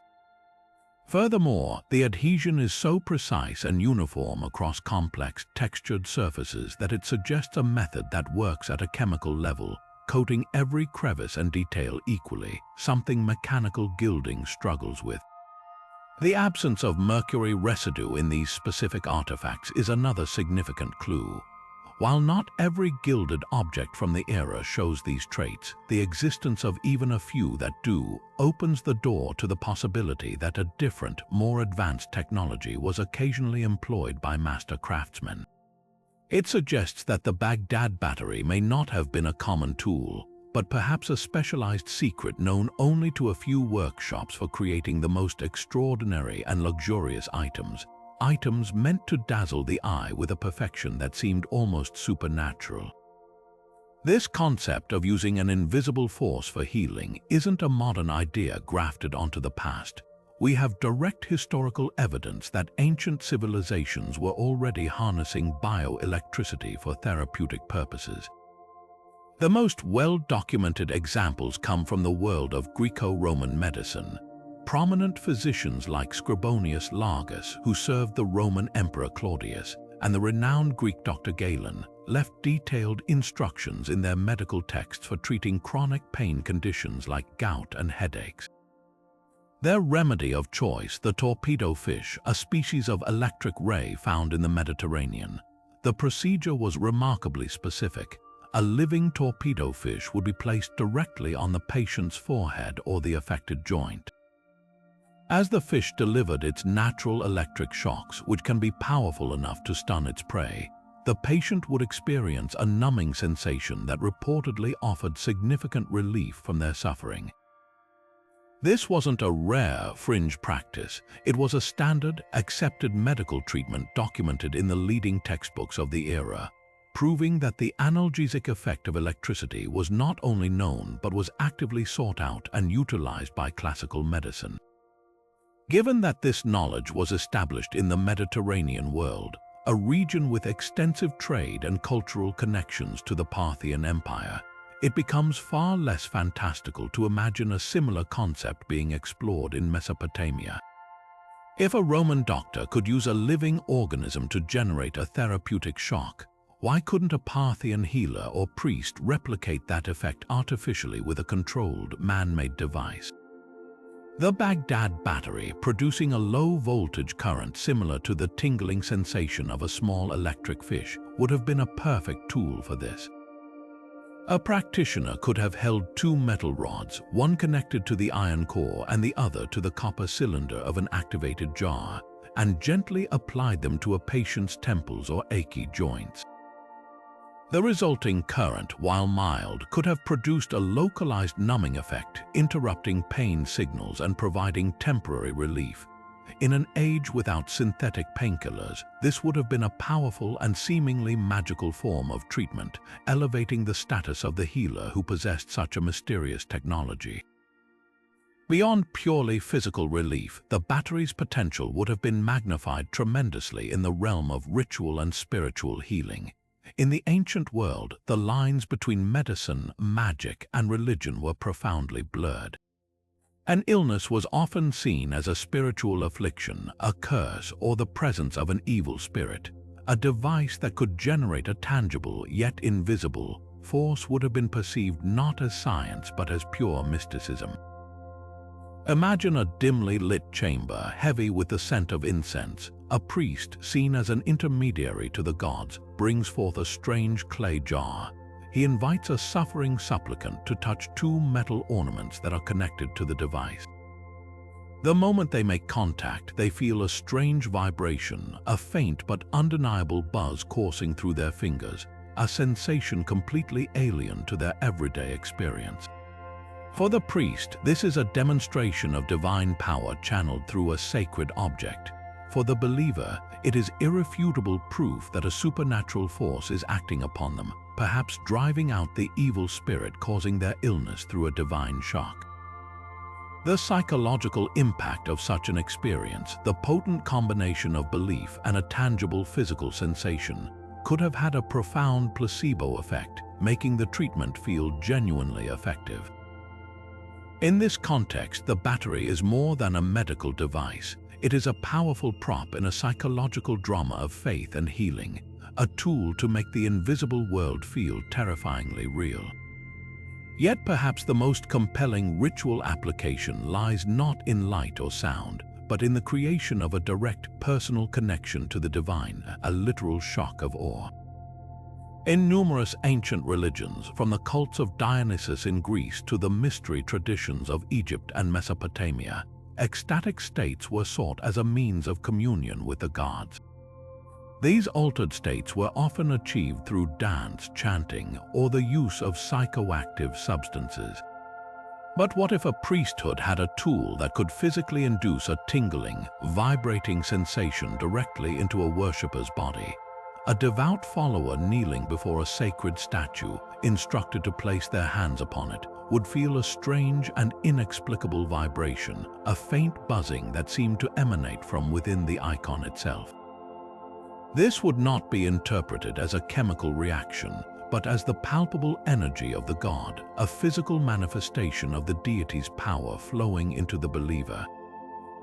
Furthermore, the adhesion is so precise and uniform across complex, textured surfaces that it suggests a method that works at a chemical level, coating every crevice and detail equally, something mechanical gilding struggles with. The absence of mercury residue in these specific artifacts is another significant clue. While not every gilded object from the era shows these traits, the existence of even a few that do opens the door to the possibility that a different, more advanced technology was occasionally employed by master craftsmen. It suggests that the Baghdad battery may not have been a common tool, but perhaps a specialized secret known only to a few workshops for creating the most extraordinary and luxurious items, items meant to dazzle the eye with a perfection that seemed almost supernatural. This concept of using an invisible force for healing isn't a modern idea grafted onto the past. We have direct historical evidence that ancient civilizations were already harnessing bioelectricity for therapeutic purposes. The most well-documented examples come from the world of Greco-Roman medicine. Prominent physicians like Scribonius Largus, who served the Roman Emperor Claudius, and the renowned Greek Dr. Galen, left detailed instructions in their medical texts for treating chronic pain conditions like gout and headaches. Their remedy of choice, the torpedo fish, a species of electric ray found in the Mediterranean. The procedure was remarkably specific. A living torpedo fish would be placed directly on the patient's forehead or the affected joint. As the fish delivered its natural electric shocks, which can be powerful enough to stun its prey, the patient would experience a numbing sensation that reportedly offered significant relief from their suffering. This wasn't a rare fringe practice. It was a standard, accepted medical treatment documented in the leading textbooks of the era, proving that the analgesic effect of electricity was not only known but was actively sought out and utilized by classical medicine. Given that this knowledge was established in the Mediterranean world, a region with extensive trade and cultural connections to the Parthian Empire, it becomes far less fantastical to imagine a similar concept being explored in Mesopotamia. If a Roman doctor could use a living organism to generate a therapeutic shock, why couldn't a Parthian healer or priest replicate that effect artificially with a controlled, man-made device? The Baghdad Battery, producing a low-voltage current similar to the tingling sensation of a small electric fish, would have been a perfect tool for this. A practitioner could have held two metal rods, one connected to the iron core and the other to the copper cylinder of an activated jar, and gently applied them to a patient's temples or achy joints. The resulting current, while mild, could have produced a localized numbing effect, interrupting pain signals and providing temporary relief. In an age without synthetic painkillers, this would have been a powerful and seemingly magical form of treatment, elevating the status of the healer who possessed such a mysterious technology. Beyond purely physical relief, the battery's potential would have been magnified tremendously in the realm of ritual and spiritual healing. In the ancient world, the lines between medicine, magic, and religion were profoundly blurred. An illness was often seen as a spiritual affliction, a curse, or the presence of an evil spirit. A device that could generate a tangible, yet invisible, force would have been perceived not as science but as pure mysticism. Imagine a dimly lit chamber, heavy with the scent of incense. A priest, seen as an intermediary to the gods, brings forth a strange clay jar. He invites a suffering supplicant to touch two metal ornaments that are connected to the device. The moment they make contact, they feel a strange vibration, a faint but undeniable buzz coursing through their fingers, a sensation completely alien to their everyday experience. For the priest, this is a demonstration of divine power channeled through a sacred object. For the believer, it is irrefutable proof that a supernatural force is acting upon them, perhaps driving out the evil spirit causing their illness through a divine shock. The psychological impact of such an experience, the potent combination of belief and a tangible physical sensation, could have had a profound placebo effect, making the treatment feel genuinely effective. In this context, the battery is more than a medical device. It is a powerful prop in a psychological drama of faith and healing, a tool to make the invisible world feel terrifyingly real. Yet perhaps the most compelling ritual application lies not in light or sound, but in the creation of a direct personal connection to the divine, a literal shock of awe. In numerous ancient religions, from the cults of Dionysus in Greece to the mystery traditions of Egypt and Mesopotamia, ecstatic states were sought as a means of communion with the gods. These altered states were often achieved through dance, chanting, or the use of psychoactive substances. But what if a priesthood had a tool that could physically induce a tingling, vibrating sensation directly into a worshipper's body? A devout follower kneeling before a sacred statue, instructed to place their hands upon it, would feel a strange and inexplicable vibration, a faint buzzing that seemed to emanate from within the icon itself. This would not be interpreted as a chemical reaction, but as the palpable energy of the god, a physical manifestation of the deity's power flowing into the believer.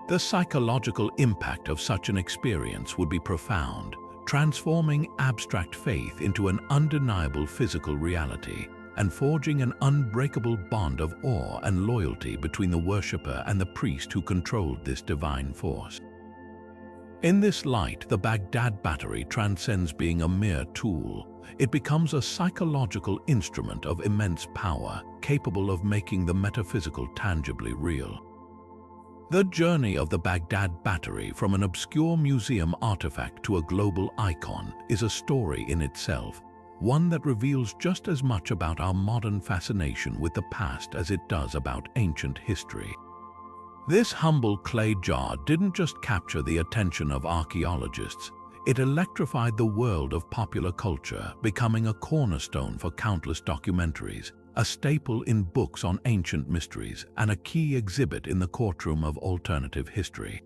The psychological impact of such an experience would be profound, transforming abstract faith into an undeniable physical reality and forging an unbreakable bond of awe and loyalty between the worshipper and the priest who controlled this divine force. In this light, the Baghdad Battery transcends being a mere tool. It becomes a psychological instrument of immense power, capable of making the metaphysical tangibly real. The journey of the Baghdad Battery from an obscure museum artifact to a global icon is a story in itself, one that reveals just as much about our modern fascination with the past as it does about ancient history. This humble clay jar didn't just capture the attention of archaeologists, it electrified the world of popular culture, becoming a cornerstone for countless documentaries, a staple in books on ancient mysteries, and a key exhibit in the courtroom of alternative history.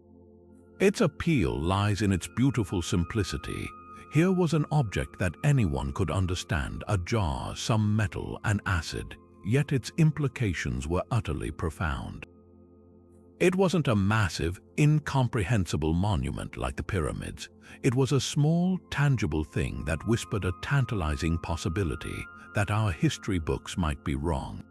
Its appeal lies in its beautiful simplicity. Here was an object that anyone could understand, a jar, some metal, and acid, yet its implications were utterly profound. It wasn't a massive, incomprehensible monument like the pyramids. It was a small, tangible thing that whispered a tantalizing possibility that our history books might be wrong.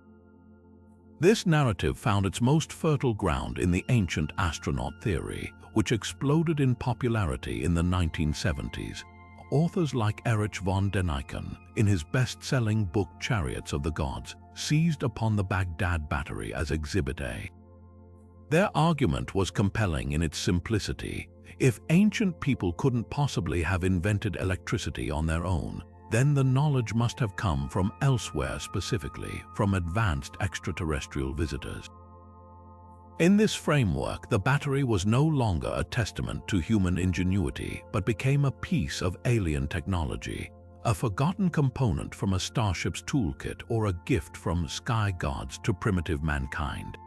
This narrative found its most fertile ground in the ancient astronaut theory, which exploded in popularity in the 1970s. Authors like Erich von Däniken, in his best-selling book Chariots of the Gods, seized upon the Baghdad Battery as Exhibit A. Their argument was compelling in its simplicity. If ancient people couldn't possibly have invented electricity on their own, then the knowledge must have come from elsewhere, specifically from advanced extraterrestrial visitors. In this framework, the battery was no longer a testament to human ingenuity, but became a piece of alien technology, a forgotten component from a starship's toolkit or a gift from sky gods to primitive mankind.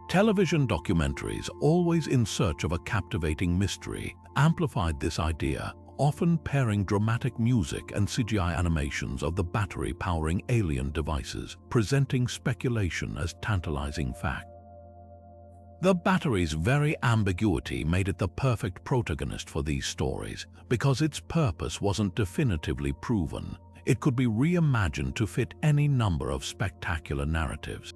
Television documentaries, always in search of a captivating mystery, amplified this idea, often pairing dramatic music and CGI animations of the battery powering alien devices, presenting speculation as tantalizing fact. The battery's very ambiguity made it the perfect protagonist for these stories, because its purpose wasn't definitively proven. It could be reimagined to fit any number of spectacular narratives.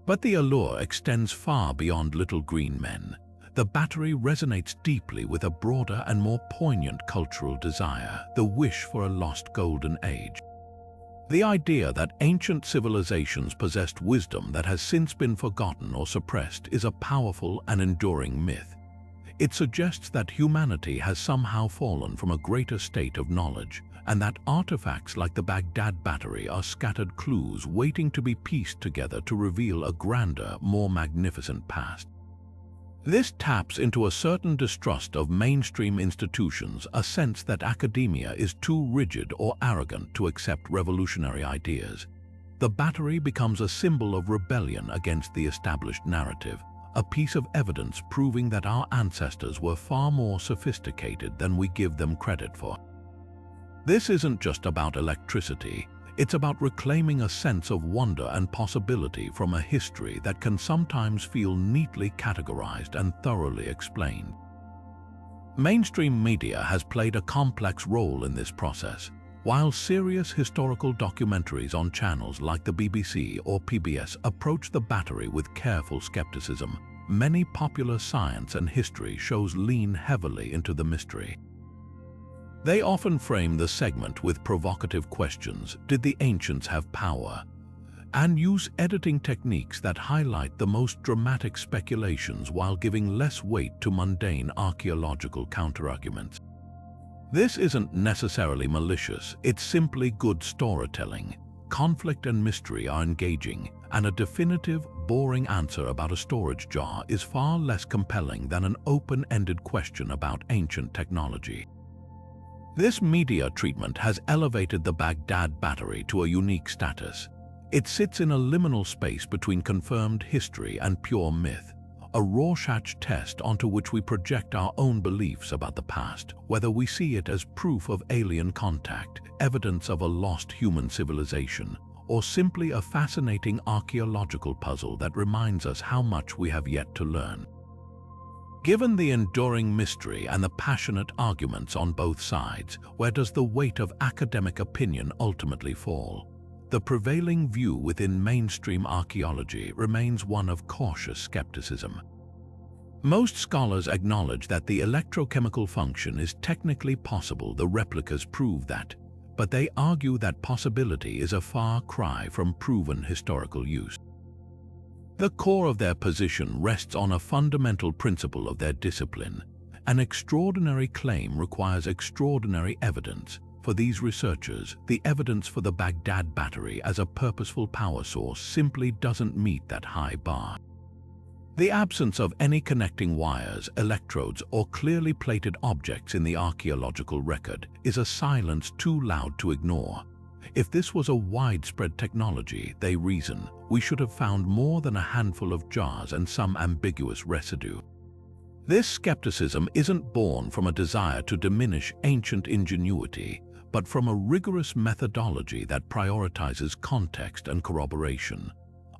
But the allure extends far beyond little green men. The battery resonates deeply with a broader and more poignant cultural desire, the wish for a lost golden age. The idea that ancient civilizations possessed wisdom that has since been forgotten or suppressed is a powerful and enduring myth. It suggests that humanity has somehow fallen from a greater state of knowledge, and that artifacts like the Baghdad Battery are scattered clues waiting to be pieced together to reveal a grander, more magnificent past. This taps into a certain distrust of mainstream institutions, a sense that academia is too rigid or arrogant to accept revolutionary ideas. The battery becomes a symbol of rebellion against the established narrative, a piece of evidence proving that our ancestors were far more sophisticated than we give them credit for. This isn't just about electricity, it's about reclaiming a sense of wonder and possibility from a history that can sometimes feel neatly categorized and thoroughly explained. Mainstream media has played a complex role in this process. While serious historical documentaries on channels like the BBC or PBS approach the battery with careful skepticism, many popular science and history shows lean heavily into the mystery. They often frame the segment with provocative questions, did the ancients have power? And use editing techniques that highlight the most dramatic speculations while giving less weight to mundane archaeological counterarguments. This isn't necessarily malicious, it's simply good storytelling. Conflict and mystery are engaging, and a definitive, boring answer about a storage jar is far less compelling than an open-ended question about ancient technology. This media treatment has elevated the Baghdad Battery to a unique status. It sits in a liminal space between confirmed history and pure myth, a Rorschach test onto which we project our own beliefs about the past, whether we see it as proof of alien contact, evidence of a lost human civilization, or simply a fascinating archaeological puzzle that reminds us how much we have yet to learn. Given the enduring mystery and the passionate arguments on both sides, where does the weight of academic opinion ultimately fall? The prevailing view within mainstream archaeology remains one of cautious skepticism. Most scholars acknowledge that the electrochemical function is technically possible, the replicas prove that, but they argue that possibility is a far cry from proven historical use. The core of their position rests on a fundamental principle of their discipline. An extraordinary claim requires extraordinary evidence. For these researchers, the evidence for the Baghdad Battery as a purposeful power source simply doesn't meet that high bar. The absence of any connecting wires, electrodes, or clearly plated objects in the archaeological record is a silence too loud to ignore. If this was a widespread technology, they reason, we should have found more than a handful of jars and some ambiguous residue. This skepticism isn't born from a desire to diminish ancient ingenuity, but from a rigorous methodology that prioritizes context and corroboration.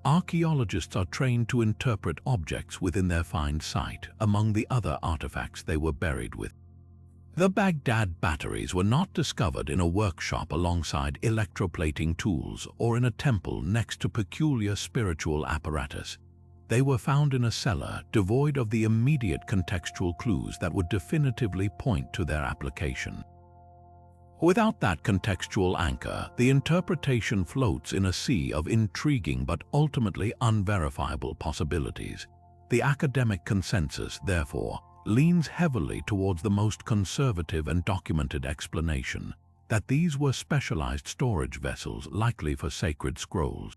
Archaeologists are trained to interpret objects within their find site, among the other artifacts they were buried with. The Baghdad batteries were not discovered in a workshop alongside electroplating tools or in a temple next to peculiar spiritual apparatus. They were found in a cellar devoid of the immediate contextual clues that would definitively point to their application. Without that contextual anchor, the interpretation floats in a sea of intriguing but ultimately unverifiable possibilities. The academic consensus, therefore, leans heavily towards the most conservative and documented explanation, that these were specialized storage vessels likely for sacred scrolls.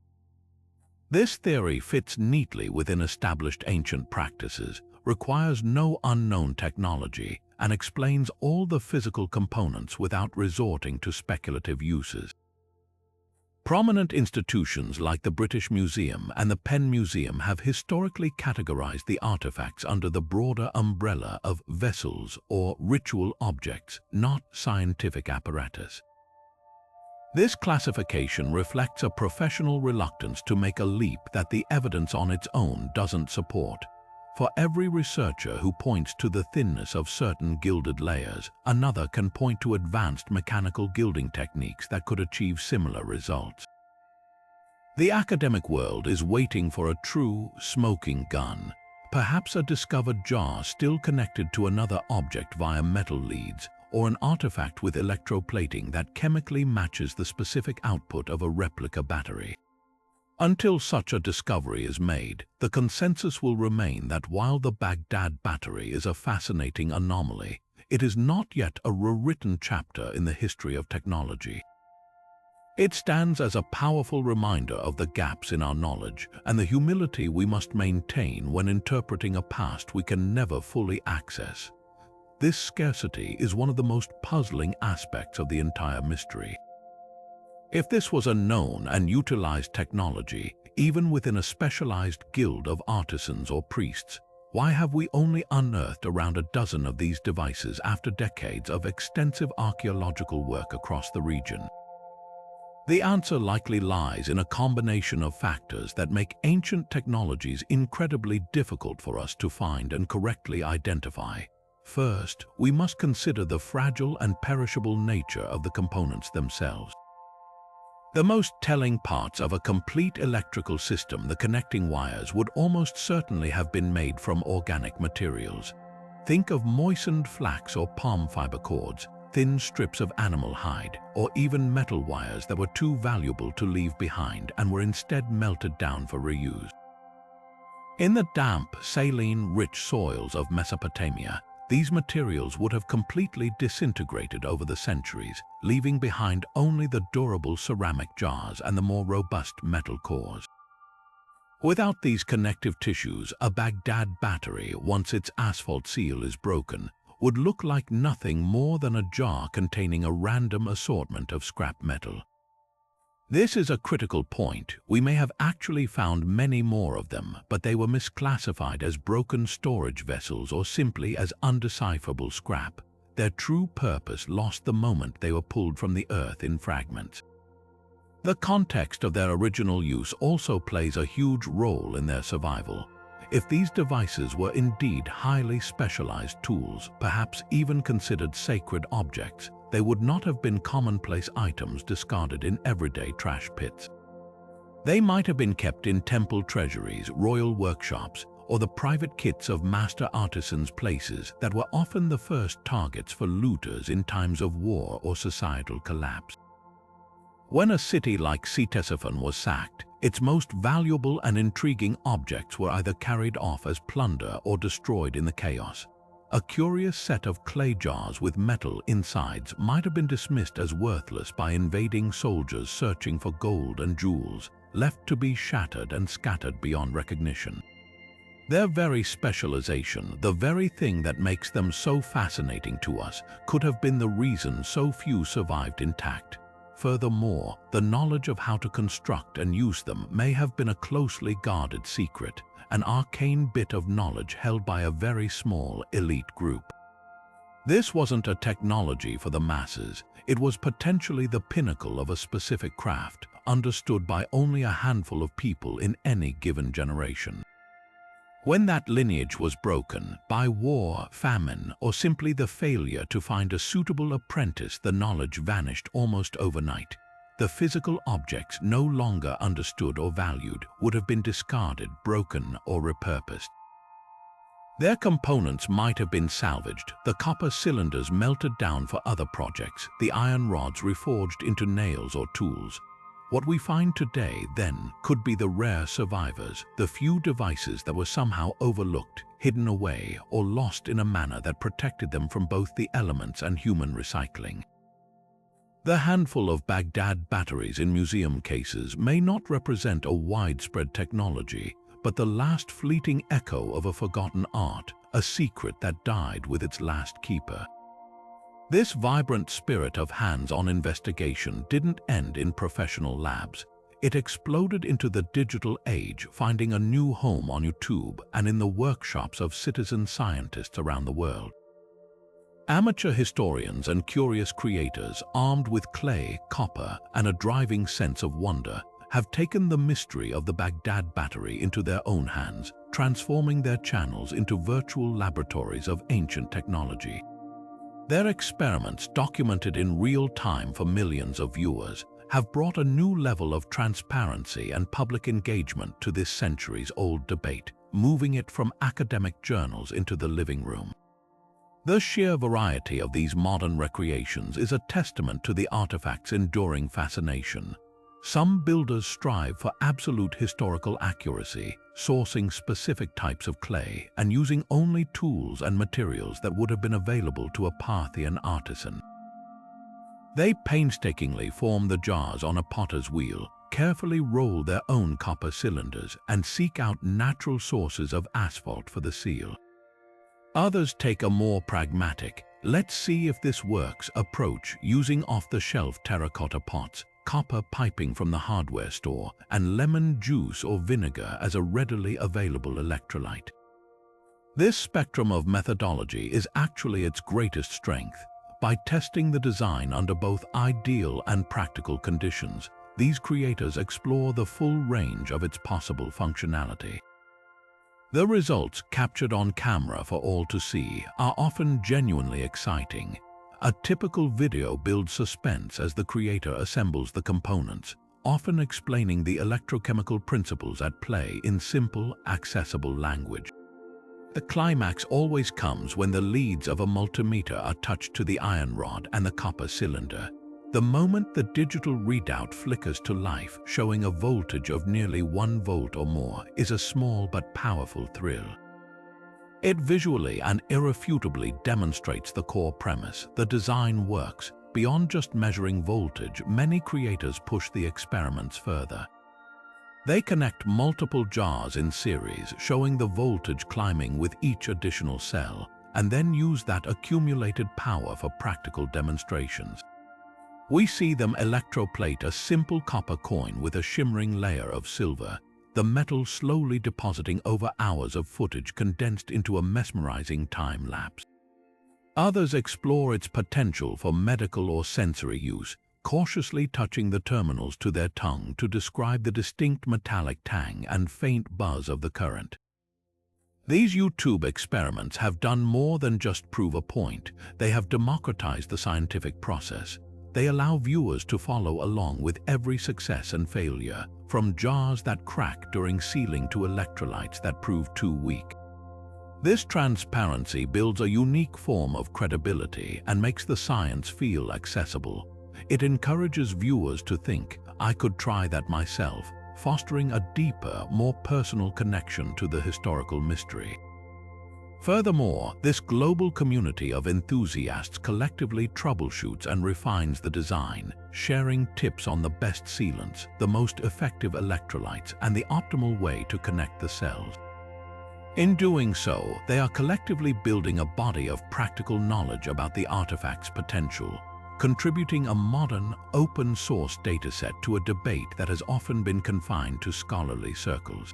This theory fits neatly within established ancient practices, requires no unknown technology, and explains all the physical components without resorting to speculative uses. Prominent institutions like the British Museum and the Penn Museum have historically categorized the artifacts under the broader umbrella of vessels or ritual objects, not scientific apparatus. This classification reflects a professional reluctance to make a leap that the evidence on its own doesn't support. For every researcher who points to the thinness of certain gilded layers, another can point to advanced mechanical gilding techniques that could achieve similar results. The academic world is waiting for a true, smoking gun, perhaps a discovered jar still connected to another object via metal leads, or an artifact with electroplating that chemically matches the specific output of a replica battery. Until such a discovery is made, the consensus will remain that while the Baghdad Battery is a fascinating anomaly, it is not yet a rewritten chapter in the history of technology. It stands as a powerful reminder of the gaps in our knowledge and the humility we must maintain when interpreting a past we can never fully access. This scarcity is one of the most puzzling aspects of the entire mystery. If this was a known and utilized technology, even within a specialized guild of artisans or priests, why have we only unearthed around a dozen of these devices after decades of extensive archaeological work across the region? The answer likely lies in a combination of factors that make ancient technologies incredibly difficult for us to find and correctly identify. First, we must consider the fragile and perishable nature of the components themselves. The most telling parts of a complete electrical system, the connecting wires, would almost certainly have been made from organic materials. Think of moistened flax or palm fiber cords, thin strips of animal hide, or even metal wires that were too valuable to leave behind and were instead melted down for reuse. In the damp, saline-rich soils of Mesopotamia, these materials would have completely disintegrated over the centuries, leaving behind only the durable ceramic jars and the more robust metal cores. Without these connective tissues, a Baghdad battery, once its asphalt seal is broken, would look like nothing more than a jar containing a random assortment of scrap metal. This is a critical point. We may have actually found many more of them, but they were misclassified as broken storage vessels or simply as undecipherable scrap. Their true purpose lost the moment they were pulled from the earth in fragments. The context of their original use also plays a huge role in their survival. If these devices were indeed highly specialized tools, perhaps even considered sacred objects, they would not have been commonplace items discarded in everyday trash pits. They might have been kept in temple treasuries, royal workshops, or the private kits of master artisans, places that were often the first targets for looters in times of war or societal collapse. When a city like Ctesiphon was sacked, its most valuable and intriguing objects were either carried off as plunder or destroyed in the chaos. A curious set of clay jars with metal insides might have been dismissed as worthless by invading soldiers searching for gold and jewels, left to be shattered and scattered beyond recognition. Their very specialization, the very thing that makes them so fascinating to us, could have been the reason so few survived intact. Furthermore, the knowledge of how to construct and use them may have been a closely guarded secret, an arcane bit of knowledge held by a very small, elite group. This wasn't a technology for the masses. It was potentially the pinnacle of a specific craft, understood by only a handful of people in any given generation. When that lineage was broken by war, famine, or simply the failure to find a suitable apprentice, the knowledge vanished almost overnight. The physical objects no longer understood or valued would have been discarded, broken, or repurposed. Their components might have been salvaged, the copper cylinders melted down for other projects, the iron rods reforged into nails or tools. What we find today, then, could be the rare survivors, the few devices that were somehow overlooked, hidden away, or lost in a manner that protected them from both the elements and human recycling. The handful of Baghdad batteries in museum cases may not represent a widespread technology, but the last fleeting echo of a forgotten art, a secret that died with its last keeper. This vibrant spirit of hands-on investigation didn't end in professional labs. It exploded into the digital age, finding a new home on YouTube and in the workshops of citizen scientists around the world. Amateur historians and curious creators, armed with clay, copper, and a driving sense of wonder, have taken the mystery of the Baghdad battery into their own hands, transforming their channels into virtual laboratories of ancient technology. Their experiments, documented in real time for millions of viewers, have brought a new level of transparency and public engagement to this centuries-old debate, moving it from academic journals into the living room. The sheer variety of these modern recreations is a testament to the artifact's enduring fascination. Some builders strive for absolute historical accuracy, sourcing specific types of clay and using only tools and materials that would have been available to a Parthian artisan. They painstakingly form the jars on a potter's wheel, carefully roll their own copper cylinders, and seek out natural sources of asphalt for the seal. Others take a more pragmatic, let's see if this works approach, using off-the-shelf terracotta pots, copper piping from the hardware store, and lemon juice or vinegar as a readily available electrolyte. This spectrum of methodology is actually its greatest strength. By testing the design under both ideal and practical conditions, these creators explore the full range of its possible functionality. The results, captured on camera for all to see, are often genuinely exciting. A typical video builds suspense as the creator assembles the components, often explaining the electrochemical principles at play in simple, accessible language. The climax always comes when the leads of a multimeter are touched to the iron rod and the copper cylinder. The moment the digital readout flickers to life, showing a voltage of nearly 1 volt or more, is a small but powerful thrill. It visually and irrefutably demonstrates the core premise: the design works. Beyond just measuring voltage, many creators push the experiments further. They connect multiple jars in series, showing the voltage climbing with each additional cell, and then use that accumulated power for practical demonstrations. We see them electroplate a simple copper coin with a shimmering layer of silver, the metal slowly depositing over hours of footage condensed into a mesmerizing time lapse. Others explore its potential for medical or sensory use, cautiously touching the terminals to their tongue to describe the distinct metallic tang and faint buzz of the current. These YouTube experiments have done more than just prove a point. They have democratized the scientific process. They allow viewers to follow along with every success and failure, from jars that crack during sealing to electrolytes that prove too weak. This transparency builds a unique form of credibility and makes the science feel accessible. It encourages viewers to think, "I could try that myself," fostering a deeper, more personal connection to the historical mystery. Furthermore, this global community of enthusiasts collectively troubleshoots and refines the design, sharing tips on the best sealants, the most effective electrolytes, and the optimal way to connect the cells. In doing so, they are collectively building a body of practical knowledge about the artifact's potential, contributing a modern, open-source dataset to a debate that has often been confined to scholarly circles.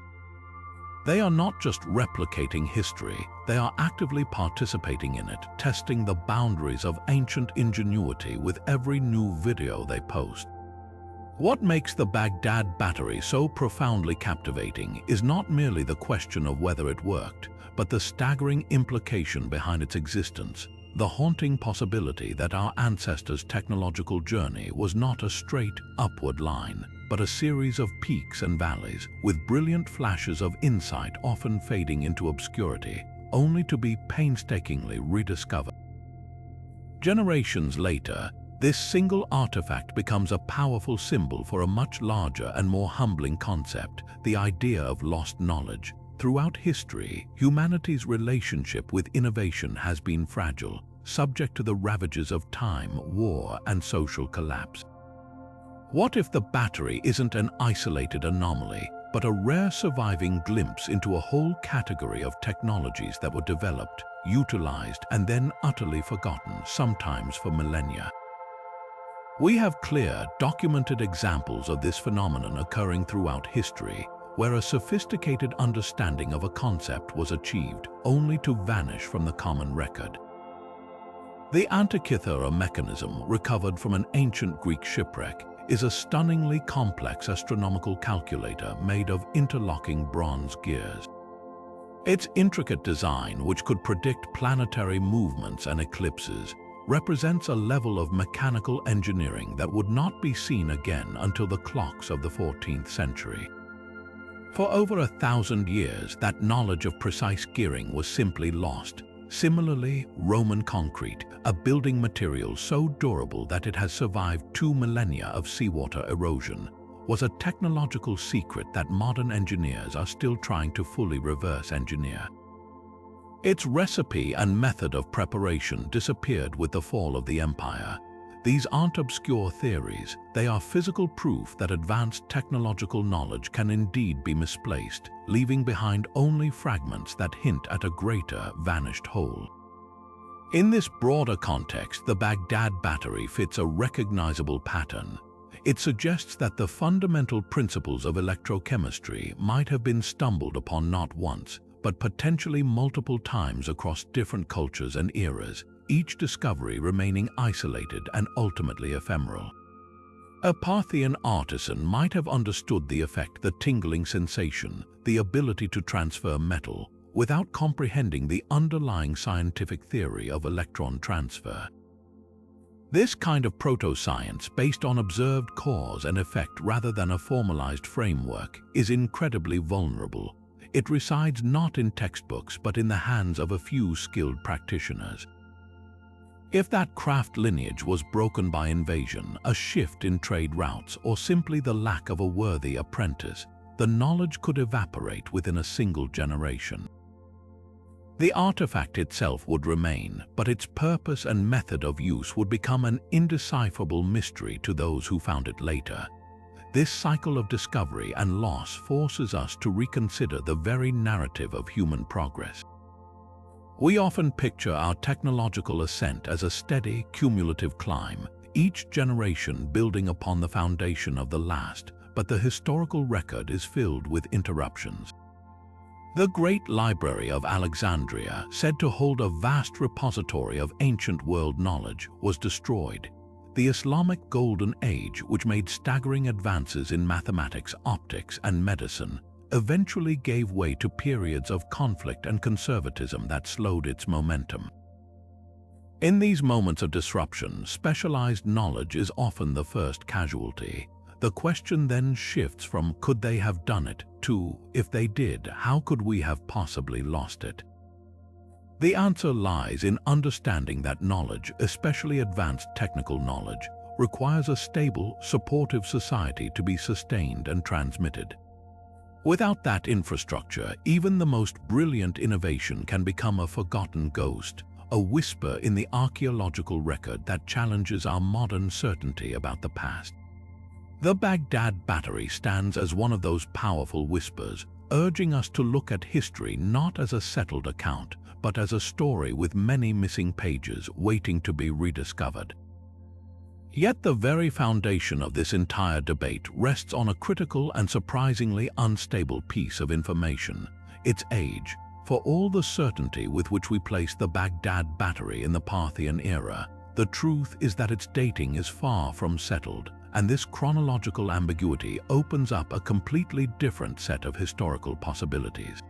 They are not just replicating history, they are actively participating in it, testing the boundaries of ancient ingenuity with every new video they post. What makes the Baghdad Battery so profoundly captivating is not merely the question of whether it worked, but the staggering implication behind its existence, the haunting possibility that our ancestors' technological journey was not a straight, upward line, but a series of peaks and valleys, with brilliant flashes of insight often fading into obscurity, only to be painstakingly rediscovered. Generations later, this single artifact becomes a powerful symbol for a much larger and more humbling concept, the idea of lost knowledge. Throughout history, humanity's relationship with innovation has been fragile, subject to the ravages of time, war, and social collapse. What if the battery isn't an isolated anomaly, but a rare surviving glimpse into a whole category of technologies that were developed, utilized, and then utterly forgotten, sometimes for millennia? We have clear, documented examples of this phenomenon occurring throughout history, where a sophisticated understanding of a concept was achieved, only to vanish from the common record. The Antikythera mechanism, recovered from an ancient Greek shipwreck, is a stunningly complex astronomical calculator made of interlocking bronze gears. Its intricate design, which could predict planetary movements and eclipses, represents a level of mechanical engineering that would not be seen again until the clocks of the 14th century. For over 1,000 years, that knowledge of precise gearing was simply lost. Similarly, Roman concrete, a building material so durable that it has survived 2 millennia of seawater erosion, was a technological secret that modern engineers are still trying to fully reverse engineer. Its recipe and method of preparation disappeared with the fall of the empire. These aren't obscure theories, they are physical proof that advanced technological knowledge can indeed be misplaced, leaving behind only fragments that hint at a greater, vanished whole. In this broader context, the Baghdad Battery fits a recognizable pattern. It suggests that the fundamental principles of electrochemistry might have been stumbled upon not once, but potentially multiple times across different cultures and eras, each discovery remaining isolated and ultimately ephemeral. A Parthian artisan might have understood the effect, the tingling sensation, the ability to transfer metal, without comprehending the underlying scientific theory of electron transfer. This kind of proto-science, based on observed cause and effect rather than a formalized framework, is incredibly vulnerable. It resides not in textbooks but in the hands of a few skilled practitioners. If that craft lineage was broken by invasion, a shift in trade routes, or simply the lack of a worthy apprentice, the knowledge could evaporate within a single generation. The artifact itself would remain, but its purpose and method of use would become an indecipherable mystery to those who found it later. This cycle of discovery and loss forces us to reconsider the very narrative of human progress. We often picture our technological ascent as a steady, cumulative climb, each generation building upon the foundation of the last, but the historical record is filled with interruptions. The Great Library of Alexandria, said to hold a vast repository of ancient world knowledge, was destroyed. The Islamic Golden Age, which made staggering advances in mathematics, optics, and medicine, eventually gave way to periods of conflict and conservatism that slowed its momentum. In these moments of disruption, specialized knowledge is often the first casualty. The question then shifts from "could they have done it?" to "if they did, how could we have possibly lost it?" The answer lies in understanding that knowledge, especially advanced technical knowledge, requires a stable, supportive society to be sustained and transmitted. Without that infrastructure, even the most brilliant innovation can become a forgotten ghost, a whisper in the archaeological record that challenges our modern certainty about the past. The Baghdad Battery stands as one of those powerful whispers, urging us to look at history not as a settled account, but as a story with many missing pages waiting to be rediscovered. Yet the very foundation of this entire debate rests on a critical and surprisingly unstable piece of information: its age. For all the certainty with which we place the Baghdad Battery in the Parthian era, the truth is that its dating is far from settled, and this chronological ambiguity opens up a completely different set of historical possibilities.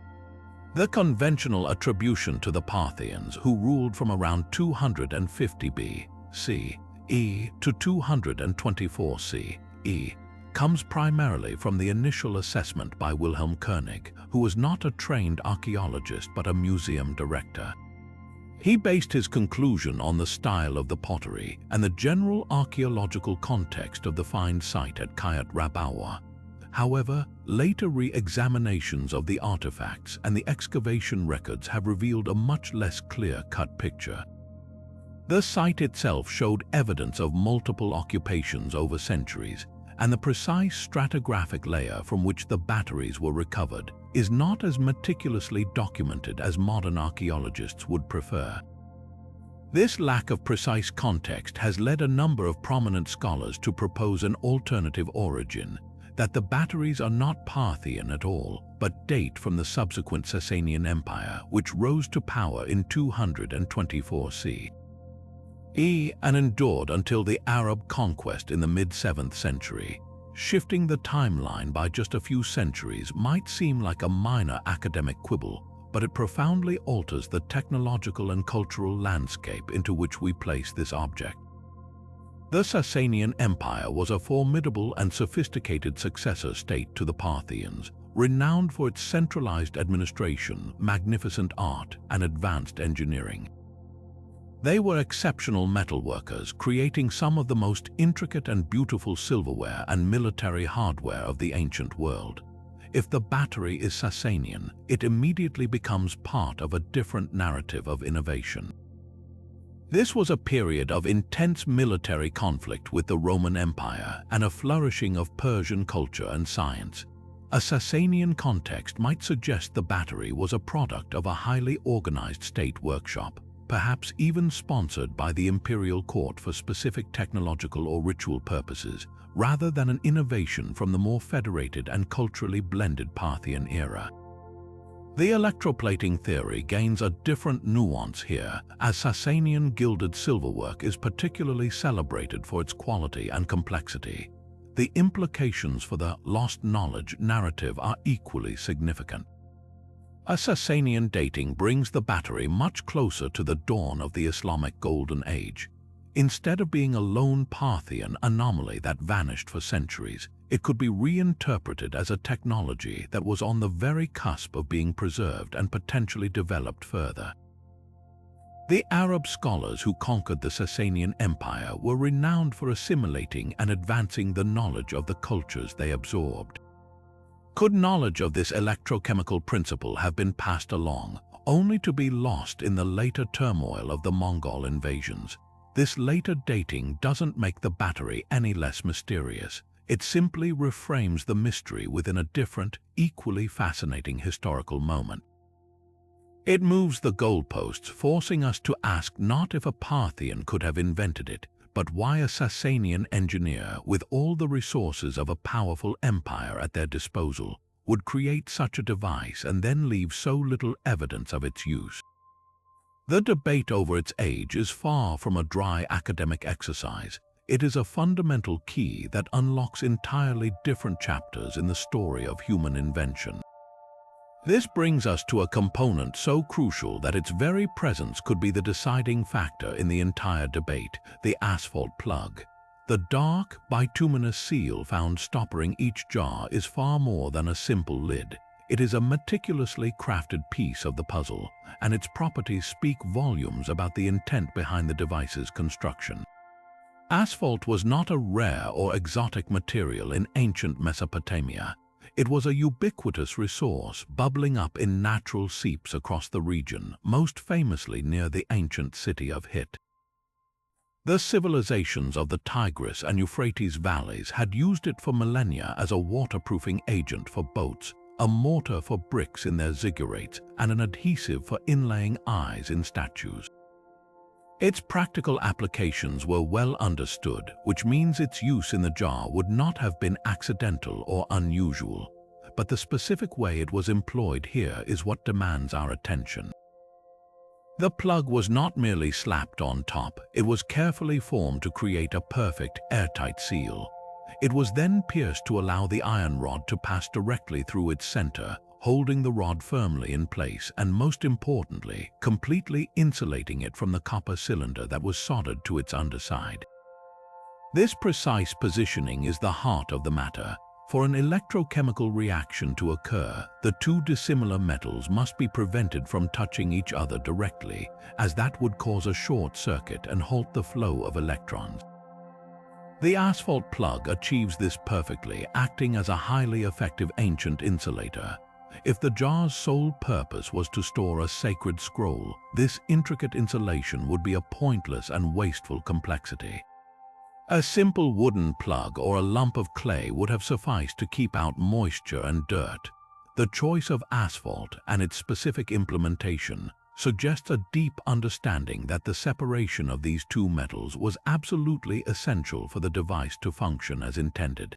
The conventional attribution to the Parthians, who ruled from around 250 B.C.E. to 224 C.E., comes primarily from the initial assessment by Wilhelm Koenig, who was not a trained archaeologist but a museum director. He based his conclusion on the style of the pottery and the general archaeological context of the find site at Kiryat Rabawa. However, later re-examinations of the artifacts and the excavation records have revealed a much less clear-cut picture. The site itself showed evidence of multiple occupations over centuries, and the precise stratigraphic layer from which the batteries were recovered is not as meticulously documented as modern archaeologists would prefer. This lack of precise context has led a number of prominent scholars to propose an alternative origin, that the batteries are not Parthian at all, but date from the subsequent Sasanian Empire, which rose to power in 224 C.E. and endured until the Arab conquest in the mid-7th century. Shifting the timeline by just a few centuries might seem like a minor academic quibble, but it profoundly alters the technological and cultural landscape into which we place this object. The Sasanian Empire was a formidable and sophisticated successor state to the Parthians, renowned for its centralized administration, magnificent art, and advanced engineering. They were exceptional metalworkers, creating some of the most intricate and beautiful silverware and military hardware of the ancient world. If the battery is Sasanian, it immediately becomes part of a different narrative of innovation. This was a period of intense military conflict with the Roman Empire and a flourishing of Persian culture and science. A Sasanian context might suggest the battery was a product of a highly organized state workshop, perhaps even sponsored by the imperial court for specific technological or ritual purposes, rather than an innovation from the more federated and culturally blended Parthian era. The electroplating theory gains a different nuance here, as Sasanian gilded silverwork is particularly celebrated for its quality and complexity. The implications for the lost knowledge narrative are equally significant. A Sasanian dating brings the battery much closer to the dawn of the Islamic Golden Age. Instead of being a lone Parthian anomaly that vanished for centuries, it could be reinterpreted as a technology that was on the very cusp of being preserved and potentially developed further. The Arab scholars who conquered the Sasanian Empire were renowned for assimilating and advancing the knowledge of the cultures they absorbed. Could knowledge of this electrochemical principle have been passed along, only to be lost in the later turmoil of the Mongol invasions. This later dating doesn't make the battery any less mysterious. It simply reframes the mystery within a different, equally fascinating historical moment. It moves the goalposts, forcing us to ask not if a Parthian could have invented it, but why a Sasanian engineer, with all the resources of a powerful empire at their disposal, would create such a device and then leave so little evidence of its use. The debate over its age is far from a dry academic exercise. It is a fundamental key that unlocks entirely different chapters in the story of human invention. This brings us to a component so crucial that its very presence could be the deciding factor in the entire debate: the asphalt plug. The dark, bituminous seal found stoppering each jar is far more than a simple lid. It is a meticulously crafted piece of the puzzle, and its properties speak volumes about the intent behind the device's construction. Asphalt was not a rare or exotic material in ancient Mesopotamia. It was a ubiquitous resource, bubbling up in natural seeps across the region, most famously near the ancient city of Hit. The civilizations of the Tigris and Euphrates valleys had used it for millennia as a waterproofing agent for boats, a mortar for bricks in their ziggurats, and an adhesive for inlaying eyes in statues. Its practical applications were well understood, which means its use in the jar would not have been accidental or unusual. But the specific way it was employed here is what demands our attention. The plug was not merely slapped on top, it was carefully formed to create a perfect, airtight seal. It was then pierced to allow the iron rod to pass directly through its center, holding the rod firmly in place and, most importantly, completely insulating it from the copper cylinder that was soldered to its underside. This precise positioning is the heart of the matter. For an electrochemical reaction to occur, the two dissimilar metals must be prevented from touching each other directly, as that would cause a short circuit and halt the flow of electrons. The asphalt plug achieves this perfectly, acting as a highly effective ancient insulator. If the jar's sole purpose was to store a sacred scroll, this intricate insulation would be a pointless and wasteful complexity. A simple wooden plug or a lump of clay would have sufficed to keep out moisture and dirt. The choice of asphalt and its specific implementation suggests a deep understanding that the separation of these two metals was absolutely essential for the device to function as intended.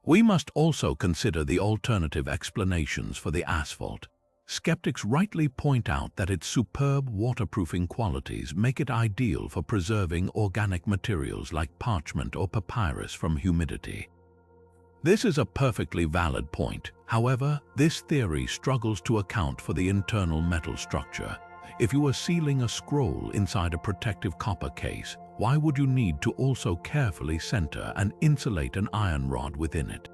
We must also consider the alternative explanations for the asphalt. Skeptics rightly point out that its superb waterproofing qualities make it ideal for preserving organic materials like parchment or papyrus from humidity. This is a perfectly valid point. However, this theory struggles to account for the internal metal structure. If you are sealing a scroll inside a protective copper case, why would you need to also carefully center and insulate an iron rod within it?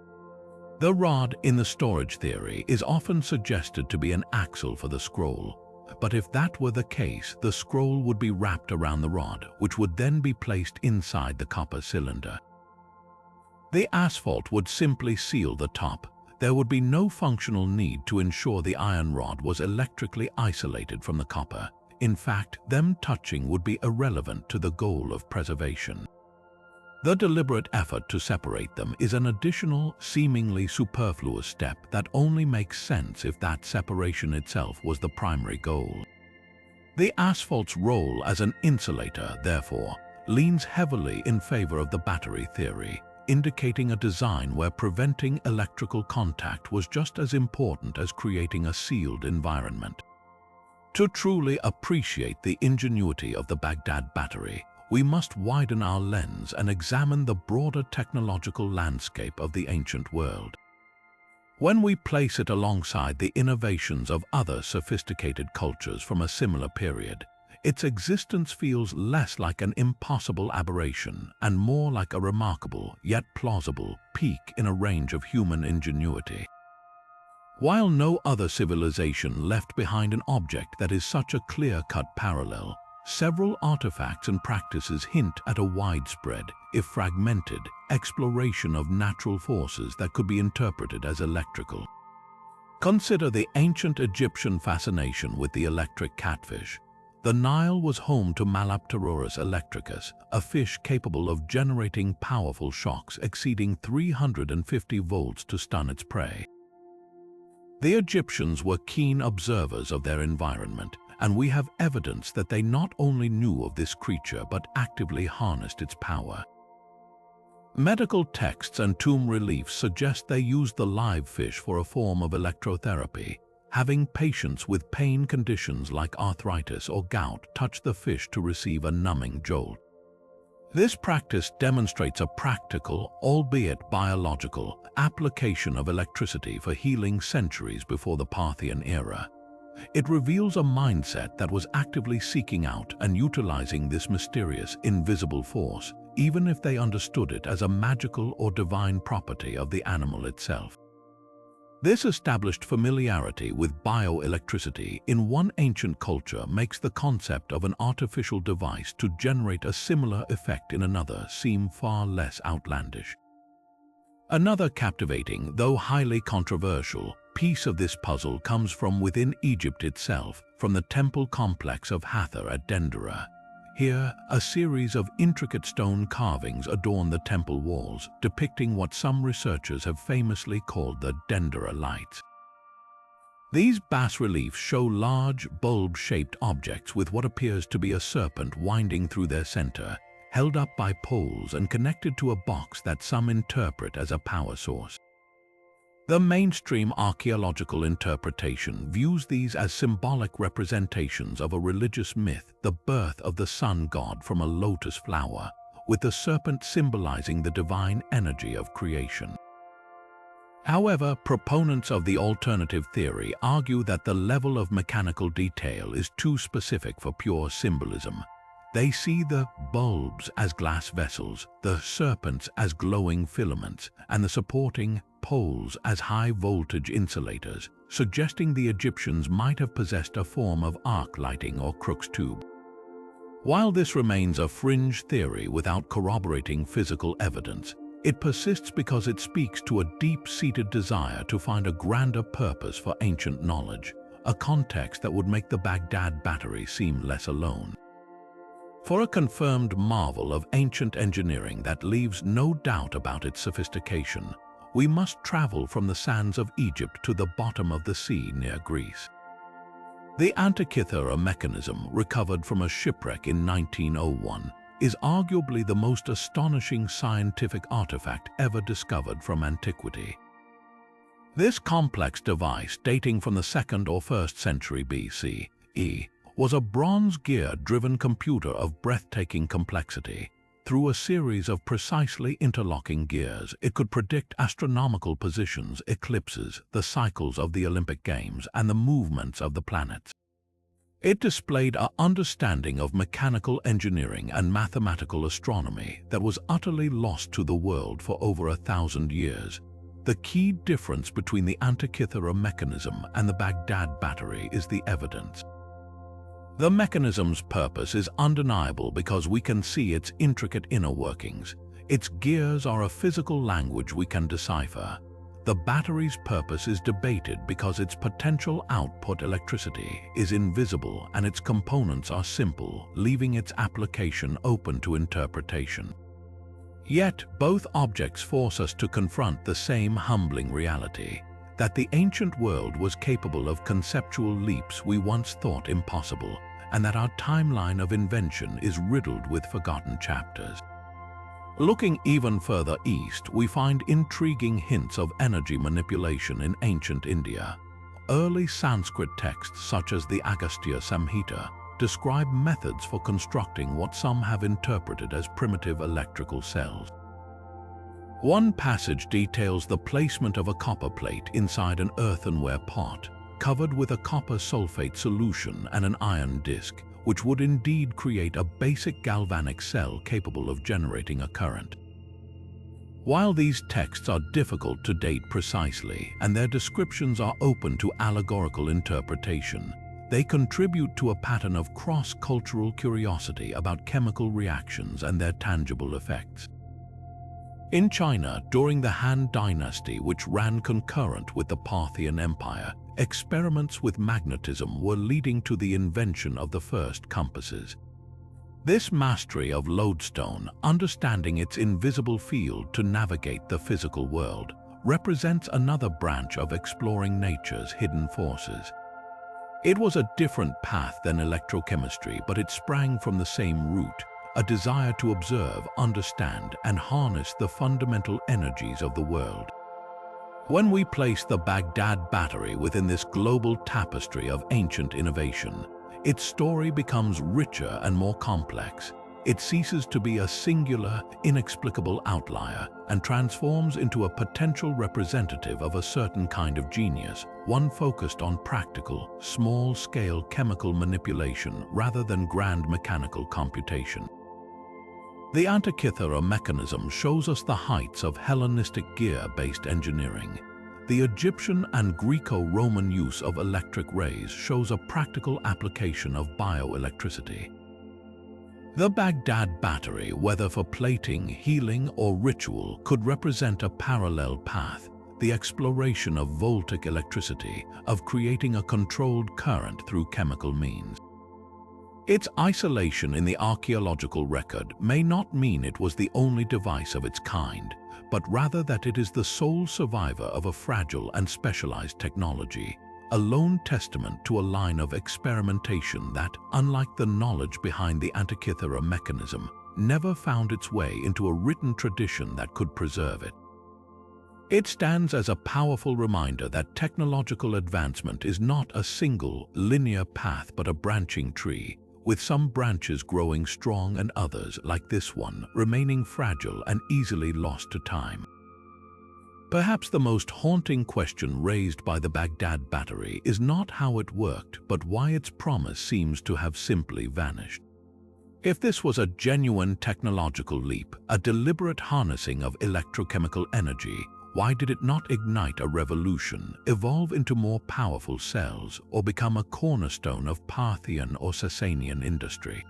The rod in the storage theory is often suggested to be an axle for the scroll. But if that were the case, the scroll would be wrapped around the rod, which would then be placed inside the copper cylinder. The asphalt would simply seal the top. There would be no functional need to ensure the iron rod was electrically isolated from the copper. In fact, them touching would be irrelevant to the goal of preservation. The deliberate effort to separate them is an additional, seemingly superfluous step that only makes sense if that separation itself was the primary goal. The asphalt's role as an insulator, therefore, leans heavily in favor of the battery theory, indicating a design where preventing electrical contact was just as important as creating a sealed environment. To truly appreciate the ingenuity of the Baghdad Battery, we must widen our lens and examine the broader technological landscape of the ancient world. When we place it alongside the innovations of other sophisticated cultures from a similar period, its existence feels less like an impossible aberration and more like a remarkable, yet plausible, peak in a range of human ingenuity. While no other civilization left behind an object that is such a clear-cut parallel, several artifacts and practices hint at a widespread, if fragmented, exploration of natural forces that could be interpreted as electrical. Consider the ancient Egyptian fascination with the electric catfish. The Nile was home to Malapterurus electricus, a fish capable of generating powerful shocks exceeding 350 volts to stun its prey. The Egyptians were keen observers of their environment, and we have evidence that they not only knew of this creature but actively harnessed its power. Medical texts and tomb reliefs suggest they used the live fish for a form of electrotherapy, having patients with pain conditions like arthritis or gout touch the fish to receive a numbing jolt. This practice demonstrates a practical, albeit biological, application of electricity for healing centuries before the Parthian era. It reveals a mindset that was actively seeking out and utilizing this mysterious, invisible force, even if they understood it as a magical or divine property of the animal itself. This established familiarity with bioelectricity in one ancient culture makes the concept of an artificial device to generate a similar effect in another seem far less outlandish. Another captivating, though highly controversial, piece of this puzzle comes from within Egypt itself, from the temple complex of Hathor at Dendera. Here, a series of intricate stone carvings adorn the temple walls, depicting what some researchers have famously called the Dendera lights. These bas-reliefs show large, bulb-shaped objects with what appears to be a serpent winding through their center, held up by poles and connected to a box that some interpret as a power source. The mainstream archaeological interpretation views these as symbolic representations of a religious myth, the birth of the sun god from a lotus flower, with the serpent symbolizing the divine energy of creation. However, proponents of the alternative theory argue that the level of mechanical detail is too specific for pure symbolism. They see the bulbs as glass vessels, the serpents as glowing filaments, and the supporting poles as high-voltage insulators, suggesting the Egyptians might have possessed a form of arc lighting or Crookes tube. While this remains a fringe theory without corroborating physical evidence, it persists because it speaks to a deep-seated desire to find a grander purpose for ancient knowledge, a context that would make the Baghdad Battery seem less alone. For a confirmed marvel of ancient engineering that leaves no doubt about its sophistication, we must travel from the sands of Egypt to the bottom of the sea near Greece. The Antikythera mechanism, recovered from a shipwreck in 1901, is arguably the most astonishing scientific artifact ever discovered from antiquity. This complex device, dating from the 2nd or 1st century BCE, was a bronze gear-driven computer of breathtaking complexity. Through a series of precisely interlocking gears, it could predict astronomical positions, eclipses, the cycles of the Olympic Games, and the movements of the planets. It displayed an understanding of mechanical engineering and mathematical astronomy that was utterly lost to the world for over 1,000 years. The key difference between the Antikythera mechanism and the Baghdad Battery is the evidence. The mechanism's purpose is undeniable because we can see its intricate inner workings. Its gears are a physical language we can decipher. The battery's purpose is debated because its potential output electricity is invisible and its components are simple, leaving its application open to interpretation. Yet, both objects force us to confront the same humbling reality, that the ancient world was capable of conceptual leaps we once thought impossible, and that our timeline of invention is riddled with forgotten chapters. Looking even further east, we find intriguing hints of energy manipulation in ancient India. Early Sanskrit texts such as the Agastya Samhita describe methods for constructing what some have interpreted as primitive electrical cells. One passage details the placement of a copper plate inside an earthenware pot, covered with a copper sulfate solution and an iron disc, which would indeed create a basic galvanic cell capable of generating a current. While these texts are difficult to date precisely and their descriptions are open to allegorical interpretation, they contribute to a pattern of cross-cultural curiosity about chemical reactions and their tangible effects. In China, during the Han Dynasty, which ran concurrent with the Parthian Empire, experiments with magnetism were leading to the invention of the first compasses. This mastery of lodestone, understanding its invisible field to navigate the physical world, represents another branch of exploring nature's hidden forces. It was a different path than electrochemistry, but it sprang from the same root, a desire to observe, understand, and harness the fundamental energies of the world. When we place the Baghdad Battery within this global tapestry of ancient innovation, its story becomes richer and more complex. It ceases to be a singular, inexplicable outlier and transforms into a potential representative of a certain kind of genius, one focused on practical, small-scale chemical manipulation rather than grand mechanical computation. The Antikythera mechanism shows us the heights of Hellenistic gear-based engineering. The Egyptian and Greco-Roman use of electric rays shows a practical application of bioelectricity. The Baghdad Battery, whether for plating, healing, or ritual, could represent a parallel path, the exploration of voltaic electricity, of creating a controlled current through chemical means. Its isolation in the archaeological record may not mean it was the only device of its kind, but rather that it is the sole survivor of a fragile and specialized technology, a lone testament to a line of experimentation that, unlike the knowledge behind the Antikythera mechanism, never found its way into a written tradition that could preserve it. It stands as a powerful reminder that technological advancement is not a single, linear path but a branching tree, with some branches growing strong and others, like this one, remaining fragile and easily lost to time. Perhaps the most haunting question raised by the Baghdad Battery is not how it worked, but why its promise seems to have simply vanished. If this was a genuine technological leap, a deliberate harnessing of electrochemical energy, why did it not ignite a revolution, evolve into more powerful cells, or become a cornerstone of Parthian or Sasanian industry?